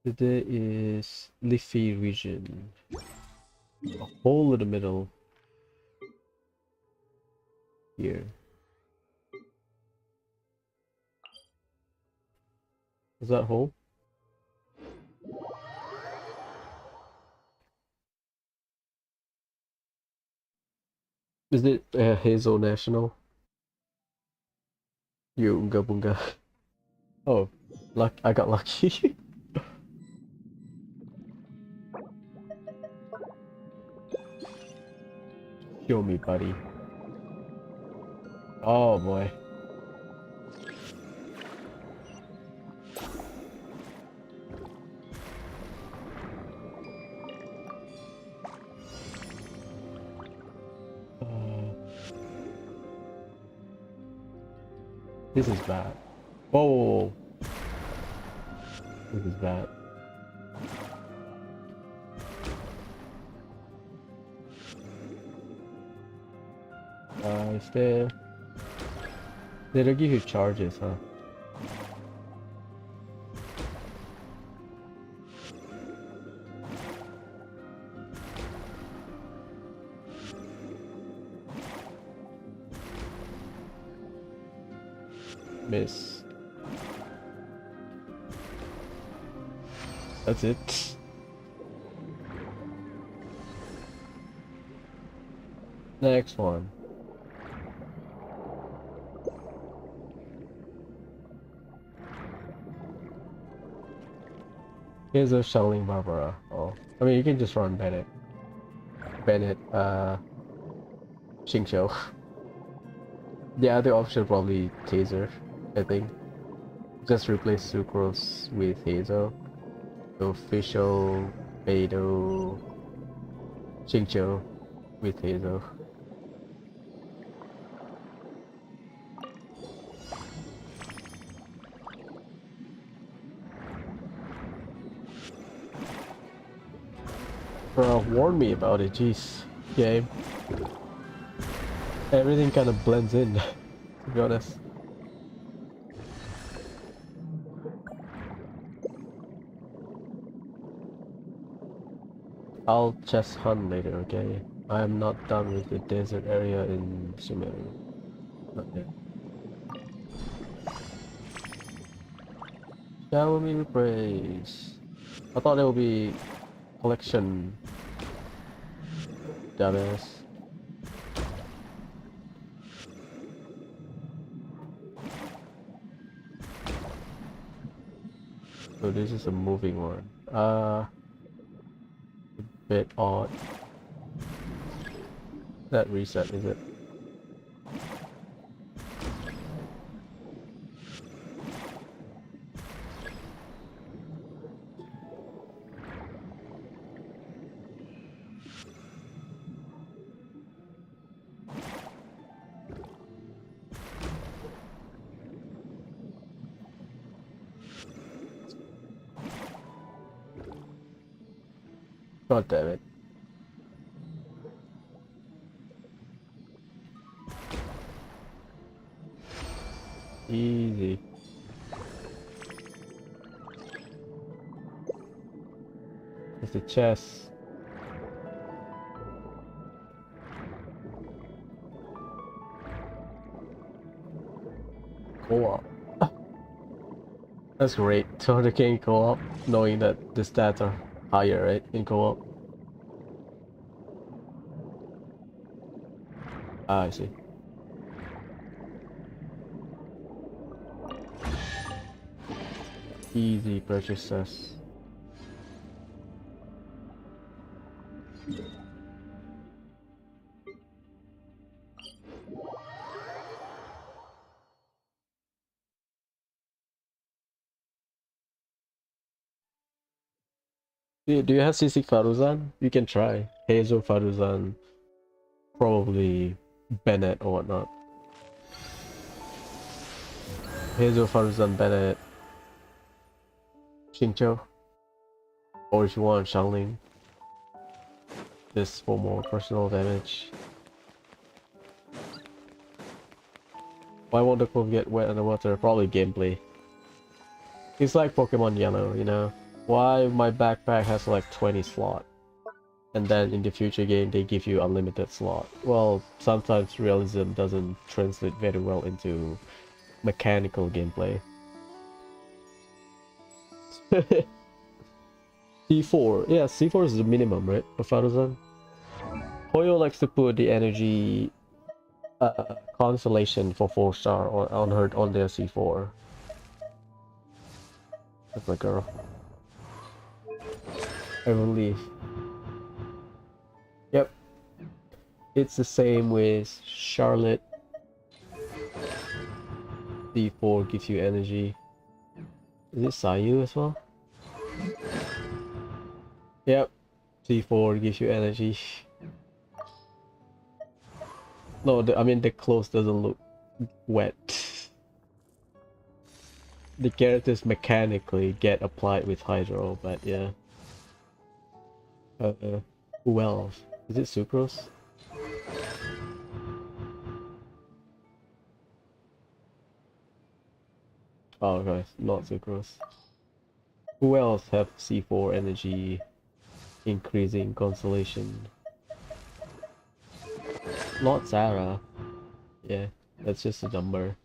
Today is Leafy region. A hole in the middle here. Is that hole? Is it Hazel National? You Unga Bunga. Oh, luck! I got lucky. Show me, buddy. Oh boy. Uh, this is bad. Whoa, whoa, whoa. This is bad. Is there? They don't give you charges, huh? Miss. That's it. Next one. Here's a shelling Barbara. Oh, I mean, you can just run Bennett. Bennett, Xingqiu. The other option probably Taser, I think. Just replace Sucrose with Hazel. So official Beidou Xingqiu with Hazel. Bro, warn me about it, jeez. Game. Everything kind of blends in, to be honest. I'll chest hunt later, okay? I am not done with the desert area in Sumeru. Not yet. Shower me with praise. I thought there would be collection. Dumbass. So this is a moving one. A bit odd. That reset, is it? God damn it. Easy. It's the chest. Co-op. That's great. So they can co-op, knowing that the stats are higher, right? In co-op. Ah, I see. Easy purchases. Do you have CC Faruzan? You can try. Hazel Faruzan, probably Bennett or whatnot. Hazel Faruzan Bennett, Xingqiu, or if you want Xiangling, this for more personal damage. Why won't the clove get wet underwater? Probably gameplay. It's like Pokemon Yellow, you know? Why my backpack has like 20 slot, and then in the future game they give you unlimited slot. Well, sometimes realism doesn't translate very well into mechanical gameplay. C4, yeah, C4 is the minimum, right, for Faruzan? Hoyo likes to put the energy constellation for 4-star on their C4. That's my girl. I believe. Yep. It's the same with Charlotte. C4 gives you energy. Is it Sayu as well? Yep. C4 gives you energy. No, I mean the clothes doesn't look wet. The characters mechanically get applied with Hydro, but yeah. Who else? Is it Sucrose? Oh, okay, not Sucrose. Who else have C4 energy increasing constellation? Not Sarah. Yeah, that's just a number.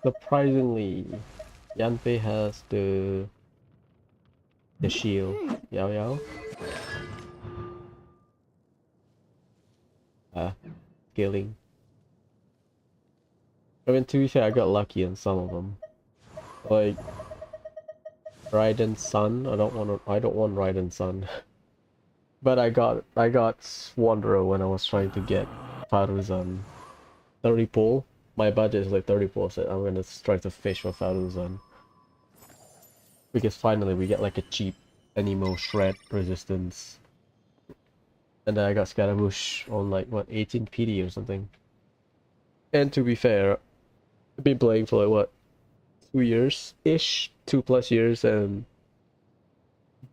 Surprisingly, Yanfei has the shield. Yao Yao. Scaling. I mean, to be fair, I got lucky on some of them. Like Raiden Sun. I don't want Raiden Sun. But I got Wanderer when I was trying to get Faruzan. 30 pull. My budget is like 30 pull, so I'm gonna try to fish for Faruzan. Because finally we get like a cheap Anemo Shred resistance. And then I got Scaramouche on like what, 18 PD or something. And to be fair, I've been playing for like what, 2 years-ish? 2+ years, and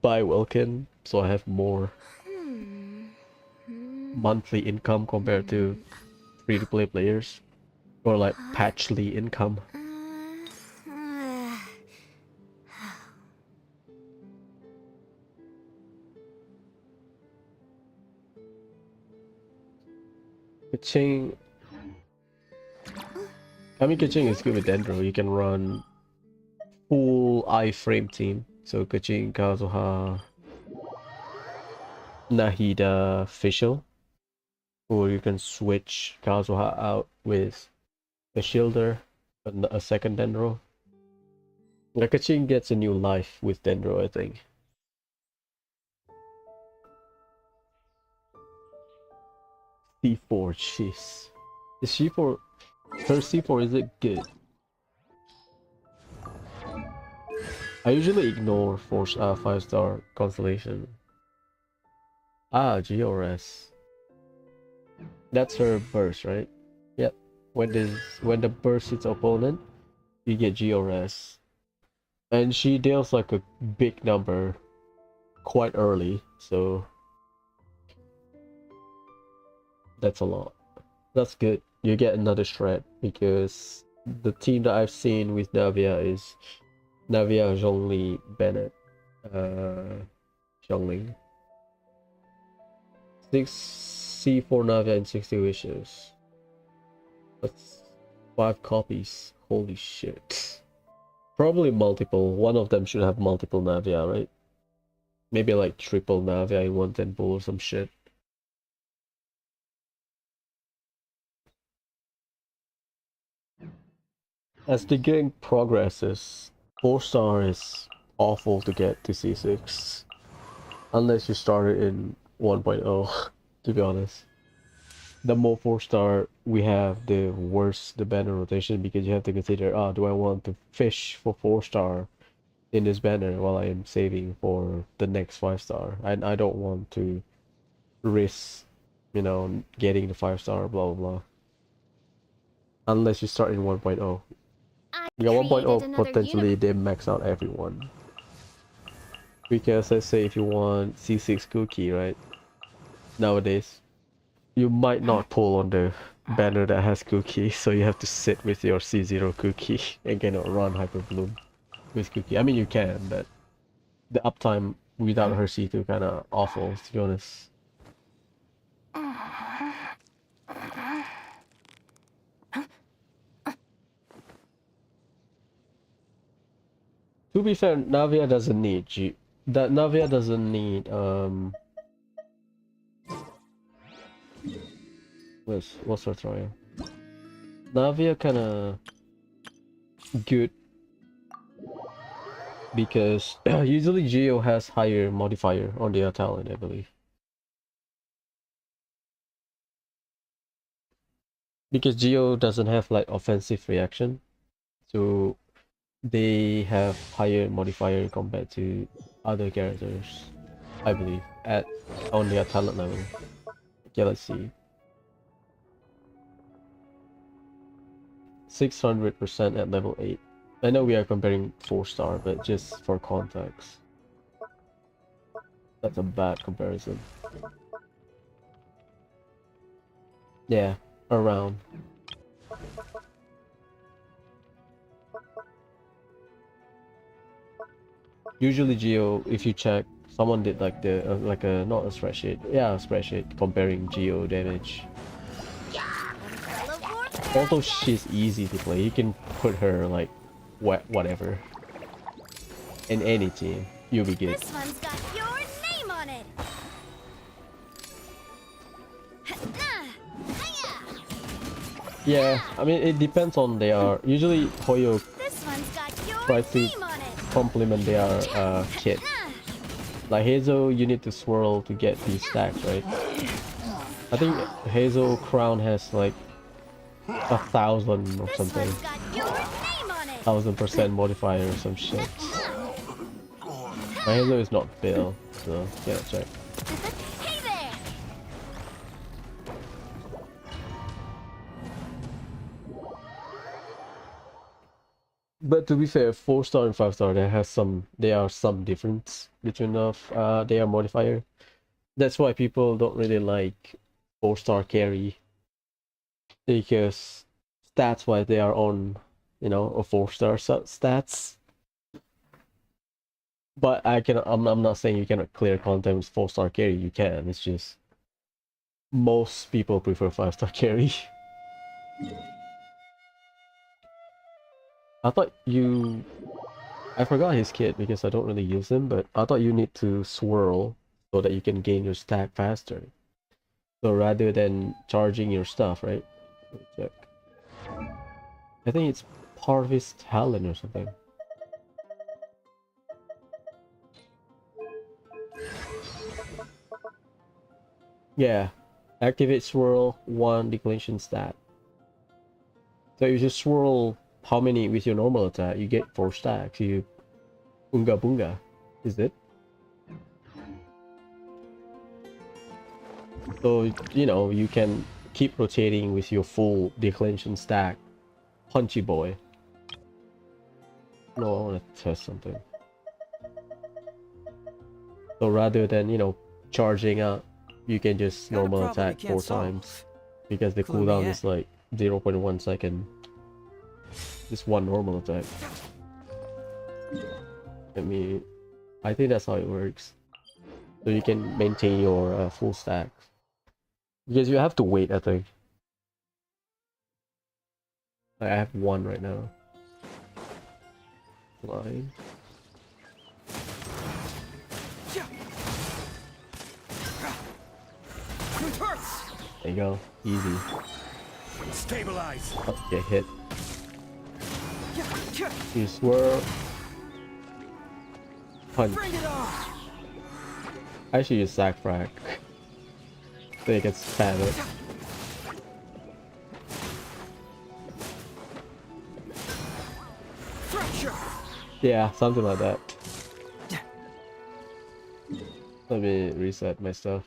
buy Wilkin, so I have more monthly income compared to free-to-play players. Or like patchly income. Kaching. I mean, Kaching is good with Dendro. You can run full iframe team. So Kaching, Kazuha, Nahida, Fischl. Or you can switch Kazuha out with a Shielder, a second Dendro. Like Kaching gets a new life with Dendro, I think. C4, jeez. Is C4... Her C4, is it good? I usually ignore 5-star constellation. Ah, GRS. That's her burst, right? Yep. When the burst hits opponent, you get GRS. And she deals like a big number quite early, so that's a lot. That's good. You get another shred, because the team that I've seen with Navia is Navia, Zhongli, Bennett, Xiangling. 6 C4 Navia and 60 wishes. That's 5 copies. Holy shit. Probably multiple. One of them should have multiple Navia, right? Maybe like triple Navia in one temple or some shit. As the game progresses, 4-star is awful to get to C6. Unless you started in 1.0, to be honest. The more 4-star we have, the worse the banner rotation, because you have to consider, do I want to fish for 4-star in this banner while I am saving for the next 5-star? I don't want to risk, getting the 5-star, blah blah blah. Unless you start in 1.0. I Yeah, created 1.0 another potentially universe. they max out everyone. Because let's say if you want C6 cookie, right? Nowadays, you might not pull on the banner that has cookie, so you have to sit with your C0 cookie and cannot run Hyper Bloom with cookie. I mean, you can, but the uptime without her C2 kind of awful, to be honest. To be fair, Navia doesn't need Navia doesn't need what's her trial? Navia kinda good because usually Geo has higher modifier on their talent, I believe. Because Geo doesn't have like offensive reaction, so they have higher modifier compared to other characters, I believe, at on their talent level. Okay, let's see. 600% at level 8. I know we are comparing 4-star, but just for context. That's a bad comparison. Yeah, around. Usually Geo, if you check, someone did like the like a not a spreadsheet, yeah, a spreadsheet comparing Geo damage. Umbrella warfare, I Although guess. she's easy to play, you can put her like whatever in any team, you'll be good. This one's got your name on it. Yeah, I mean it depends on their. Usually Hoyo This one's got your tries to name on it. complement their kit. Like Hazel, you need to swirl to get these stacks, right? I think Hazel Crown has like 1,000 or This something. one's got your name on it. 1,000% modifier or some shit. My Hazel is not Bill, so yeah, check. Hey there. But to be fair, 4-star and 5-star, there are some difference between their modifier. That's why people don't really like 4-star carry, because stats wise they are on, a 4-star stats. But I'm not saying you cannot clear content with 4-star carry. You can. It's just most people prefer 5-star carry. I forgot his kit because I don't really use him, but I thought you need to swirl so that you can gain your stack faster. So rather than charging your stuff, right? Let me check. I think it's part of his talent or something. Yeah. Activate swirl 1 declension stat. So you just swirl how many with your normal attack, you get 4 stacks. You Unga Bunga. Is it? So, you can keep rotating with your full declension stack. Punchy boy. No, I want to test something. So rather than, charging up, you can just Got a normal problem you attack can't 4 solve. times. Because the Clue me cooldown in. is like 0.1 second. Just one normal attack. I think that's how it works. So you can maintain your full stack. Because you have to wait, I think. Like, I have 1 right now. Line. There you go. Easy. Stabilize. Oh, get hit. You swirl. Punch. Bring it on! I should use sack frag. Then it gets spammed. Fracture! Yeah, something like that. Let me reset my stuff.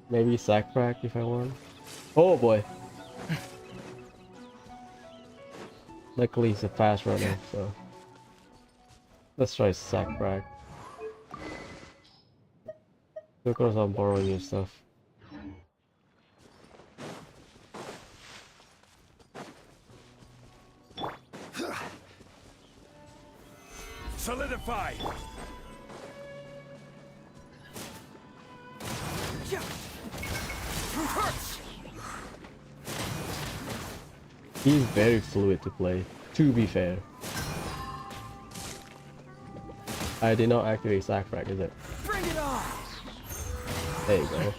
Maybe sack frag if I want. Oh boy! Luckily he's a fast runner, so let's try sack frag. Of course I'm borrowing your stuff. Solidify! Hurts! He's very fluid to play, to be fair. I did not activate sack frag, is it? Bring it on! There you go.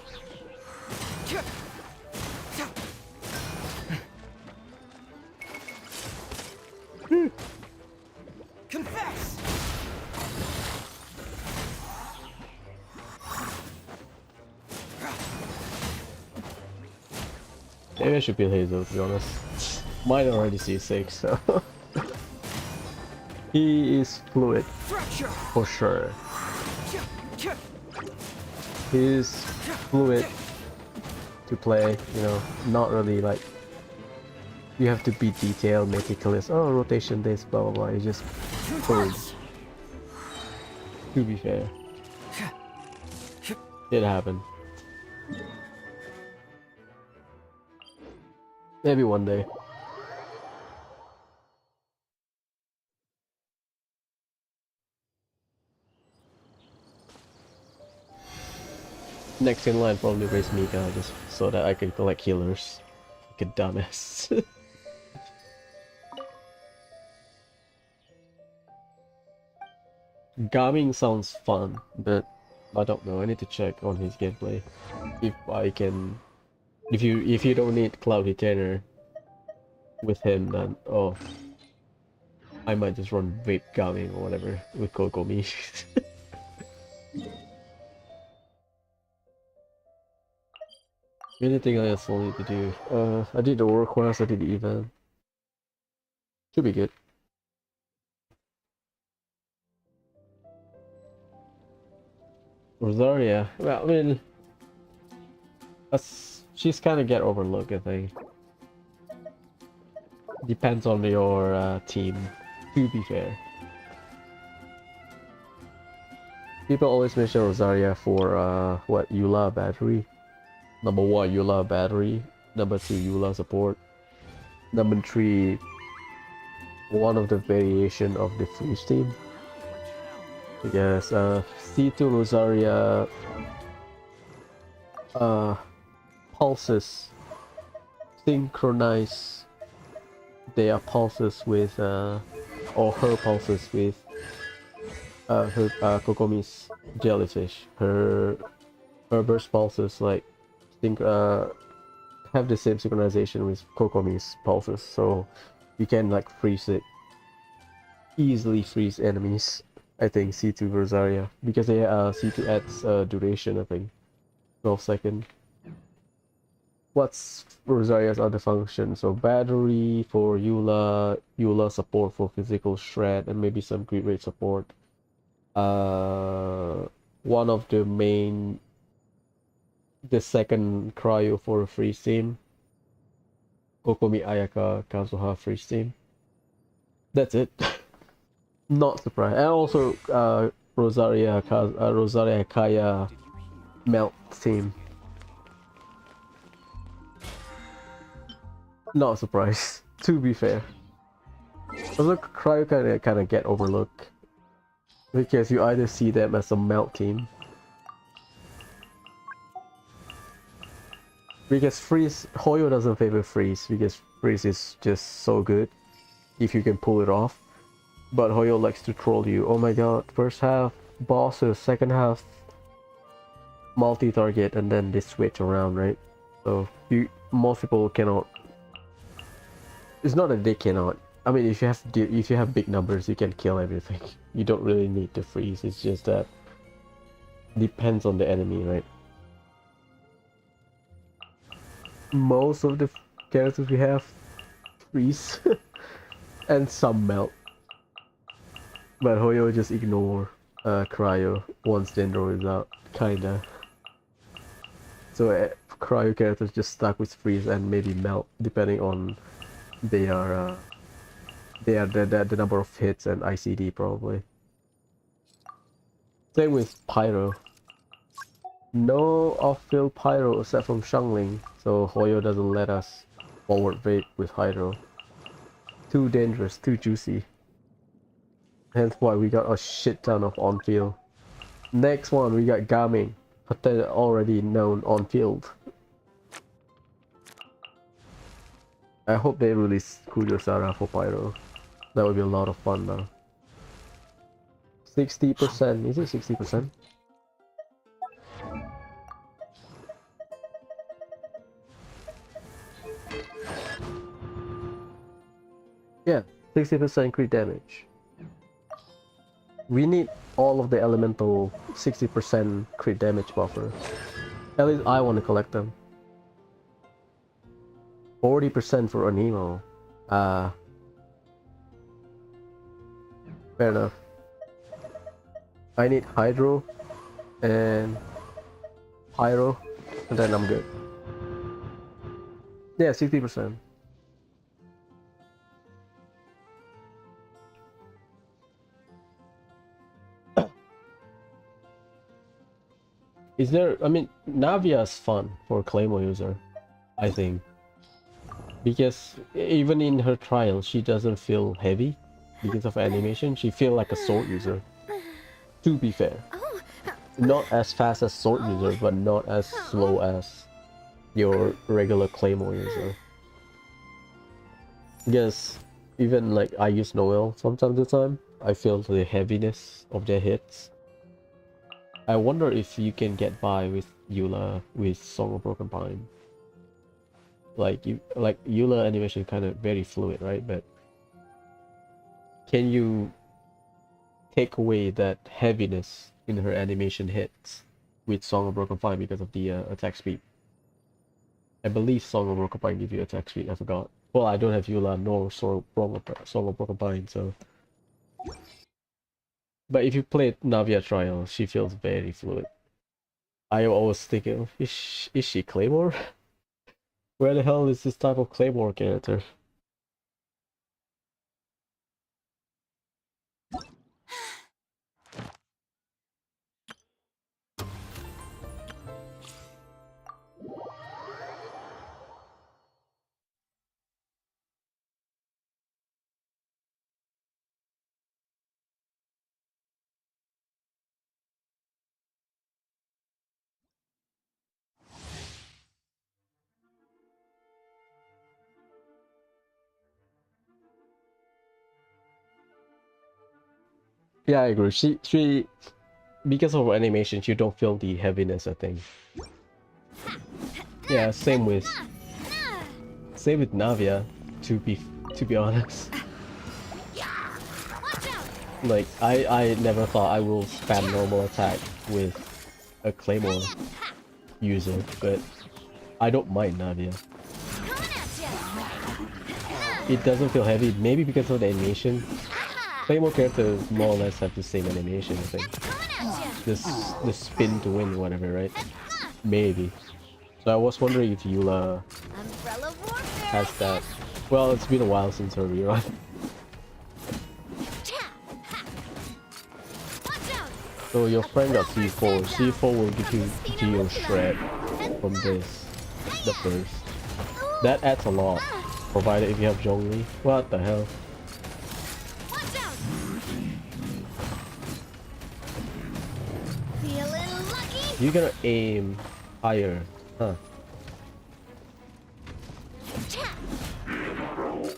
Confess! Maybe I should be Hazel, to be honest. Mine already C6, so... He is fluid, Fracture! for sure. He's fluid to play, you know, not really like... You have to be detailed, meticulous, oh, rotation this, blah blah blah, you just... Boom. To be fair. It happened. Maybe one day. Next in line probably raise Mika just so that I can collect healers. Like a dumbass. Gaming sounds fun, but I don't know. I need to check on his gameplay. If I can, if you don't need Cloud Retainer with him, then oh, I might just run Vape Gaming or whatever with Kokomi. Anything else I need to do? I did the work quest, I did the event. Should be good. Rosaria, well, I mean, she's kind of get overlooked, I think. Depends on your team, to be fair. People always mention Rosaria for what, Eula battery. Number 1, Eula battery. Number 2, Eula support. Number 3, one of the variation of the freeze team. Yes, C2 Rosaria pulses synchronize their pulses with or her pulses with her Kokomi's jellyfish. Her burst pulses like have the same synchronization with Kokomi's pulses, so you can like freeze it. Easily freeze enemies. I think C2 Rosaria, because they C2 adds duration, I think 12 seconds. What's Rosaria's other function? So battery for Eula, Eula support for physical shred, and maybe some crit rate support. One of the main, the second cryo for a freeze team. Kokomi Ayaka Kazuha freeze team. That's it. Not surprised. And also Rosaria Kaya melt team. Not surprised, to be fair. Also cryo kinda get overlooked, because you either see them as a melt team, because freeze, Hoyo doesn't favor freeze because freeze is just so good if you can pull it off. But Hoyo likes to troll you. Oh my god, first half bosses, second half multi-target, and then they switch around, right? So most people cannot It's not that they cannot. I mean, if you have big numbers, you can kill everything. You don't really need to freeze. It's just that depends on the enemy, right? Most of the characters we have freeze, and some melt. But Hoyo just ignore Cryo once Dendro is out, kinda. So Cryo characters just stuck with freeze and maybe melt, depending on their the number of hits and ICD probably. Same with Pyro. No off-field Pyro except from Shangling, so Hoyo doesn't let us forward bait with Hydro. Too dangerous, too juicy. Hence why we got a shit ton of on-field. Next one we got Gaming, but they're already known on-field. I hope they release Kujosara for Pyro. That would be a lot of fun now. 60%, is it 60%? Yeah, 60% crit damage. We need all of the elemental 60% crit damage buffer. At least I want to collect them. 40% for Anemo. Fair enough. I need Hydro and Pyro, and then I'm good. Yeah, 60%. Is there, I mean, Navia's fun for Claymore user, I think. Because even in her trial, she doesn't feel heavy because of animation. She feels like a sword user. To be fair. Not as fast as sword user, but not as slow as your regular Claymore user. Because even like I use Noel from time to time, I feel the heaviness of their hits. I wonder if you can get by with Eula with Song of Broken Pine. Like Eula animation kind of very fluid, right? But can you take away that heaviness in her animation hits with Song of Broken Pine because of the attack speed? I believe Song of Broken Pine gives you attack speed. I forgot. Well, I don't have Eula nor Song of Broken Pine, so. But if you play Navia Trial, she feels very fluid. I always thinking, is she Claymore? Where the hell is this type of Claymore character? Yeah, I agree. She because of her animation, you don't feel the heaviness, I think. Yeah, same with Navia, to be honest. Like I never thought I will spam normal attack with a Claymore user, but I don't mind Navia. It doesn't feel heavy, maybe because of the animation. Claymore characters more or less have the same animation, I think. The spin to win, whatever, right? Maybe. So I was wondering if Eula has that. Well, it's been a while since her rerun. So your friend got C4. C4 will give you Geo Shred from this, the first. That adds a lot, provided if you have Zhongli. What the hell? You're gonna aim higher, huh?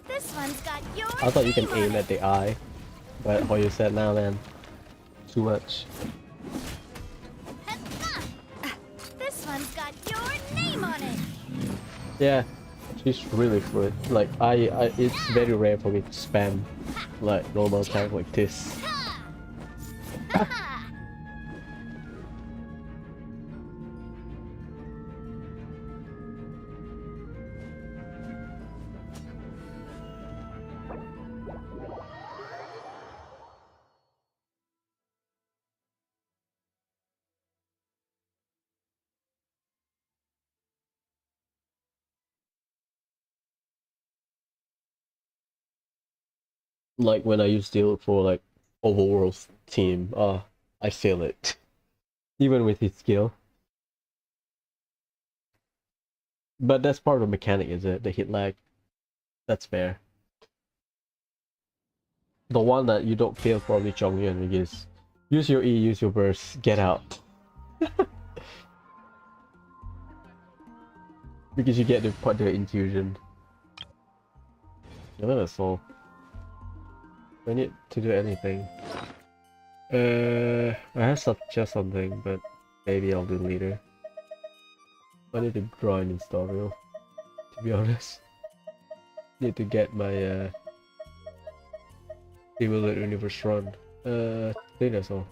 This one's got your I thought you can name aim on at the eye, but what you said now, man, too much. This one's got your name on it. Yeah, She's really fluid. Like it's very rare for me to spam like normal attack like this. Like when I use deal for like overworld team, I feel it. Even with his skill. But that's part of the mechanic, is it? The hit lag. That's fair. The one that you don't feel probably Chongyun is use your E, use your burst, get out. Because you get to put the infusion. Yeah, that's all. I need to do anything. I have just something, but maybe I'll do later. I need to grind in Starville, to be honest. Need to get my Simulate Universe run. I think that's all.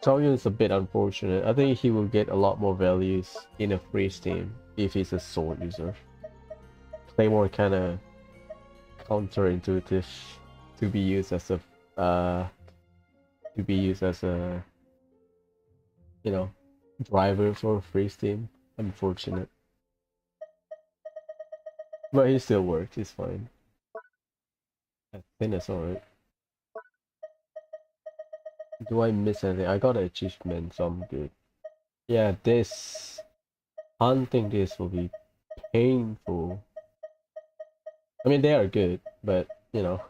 Tongyun is a bit unfortunate. I think he will get a lot more values in a freeze team if he's a sword user. Claymore kinda counterintuitive to be used as a you know, driver for a freeze team. Unfortunate. But he still works, he's fine. I think that's alright. Do I miss anything? I got an achievement, so I'm good. Yeah, hunting this will be painful. I mean, they are good, but you know.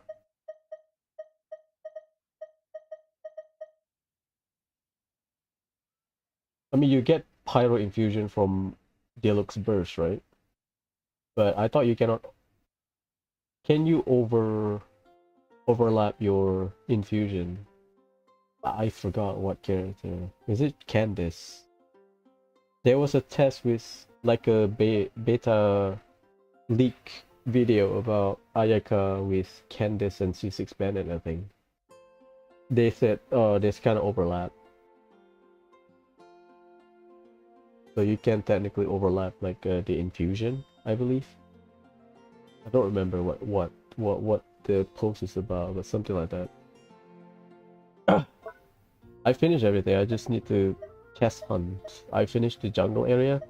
I mean, you get pyro infusion from Deluxe Burst, right? But I thought you cannot. Can you overlap your infusion? I forgot what character. Is it Candice? There was a test with like a beta leak video about Ayaka with Candice and C6 Bandit, I think. They said, oh, there's kind of overlap. So you can technically overlap like the infusion, I believe. I don't remember what the post is about, but something like that. I finished everything. I just need to test hunt. I finished the jungle area,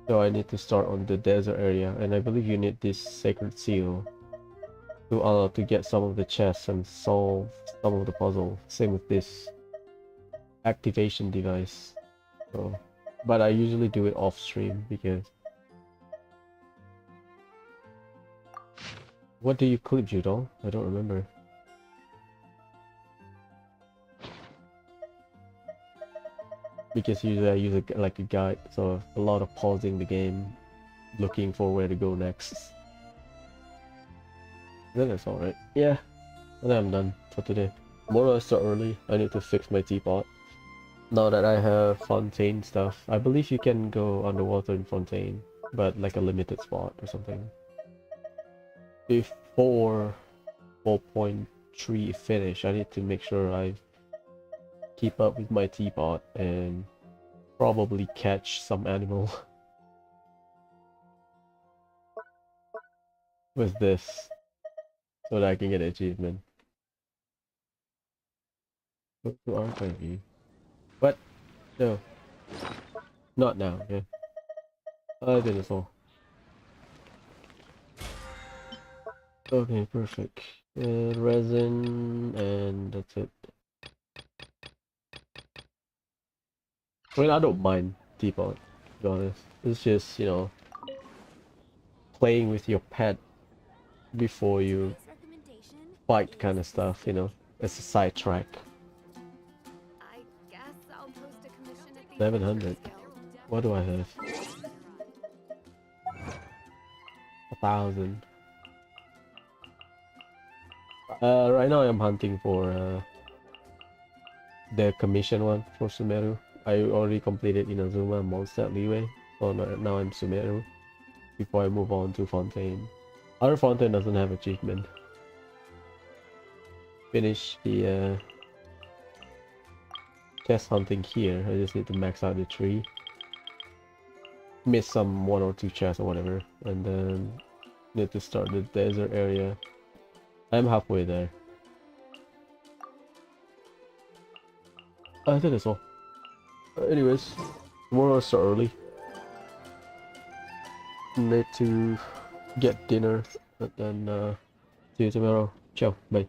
so I need to start on the desert area, and I believe you need this sacred seal to get some of the chests and solve some of the puzzle. Same with this activation device. So, but I usually do it off stream because. What do you clip, Judol? I don't remember. Because usually I use like a guide, so a lot of pausing the game, looking for where to go next. Then it's alright. Yeah, and then I'm done for today. Tomorrow I start early. I need to fix my teapot. Now that I have Fontaine stuff, I believe you can go underwater in Fontaine, but like a limited spot or something. Before 4.3 finish, I need to make sure I keep up with my teapot and probably catch some animal with this so that I can get an achievement. Go to archive view. What? No. Not now, yeah. I did it all. Okay, perfect. Resin, and that's it. I mean, I don't mind teapot, to be honest. It's just, you know, playing with your pet before you fight kind of stuff, you know, as a sidetrack. I guess I'll post a commission at the 700. What do I have? 1,000. Right now I'm hunting for the commission one for Sumeru. I already completed Inazuma and Mondstadt Leeway, so now I'm Sumeru before I move on to Fontaine. Other Fontaine doesn't have achievement. Finish the test hunting here. I just need to max out the tree. Miss some 1 or 2 chests or whatever, and then need to start the desert area. I'm halfway there. I think that's all. Anyways, tomorrow I start early. Need to get dinner, and then see you tomorrow. Ciao, bye.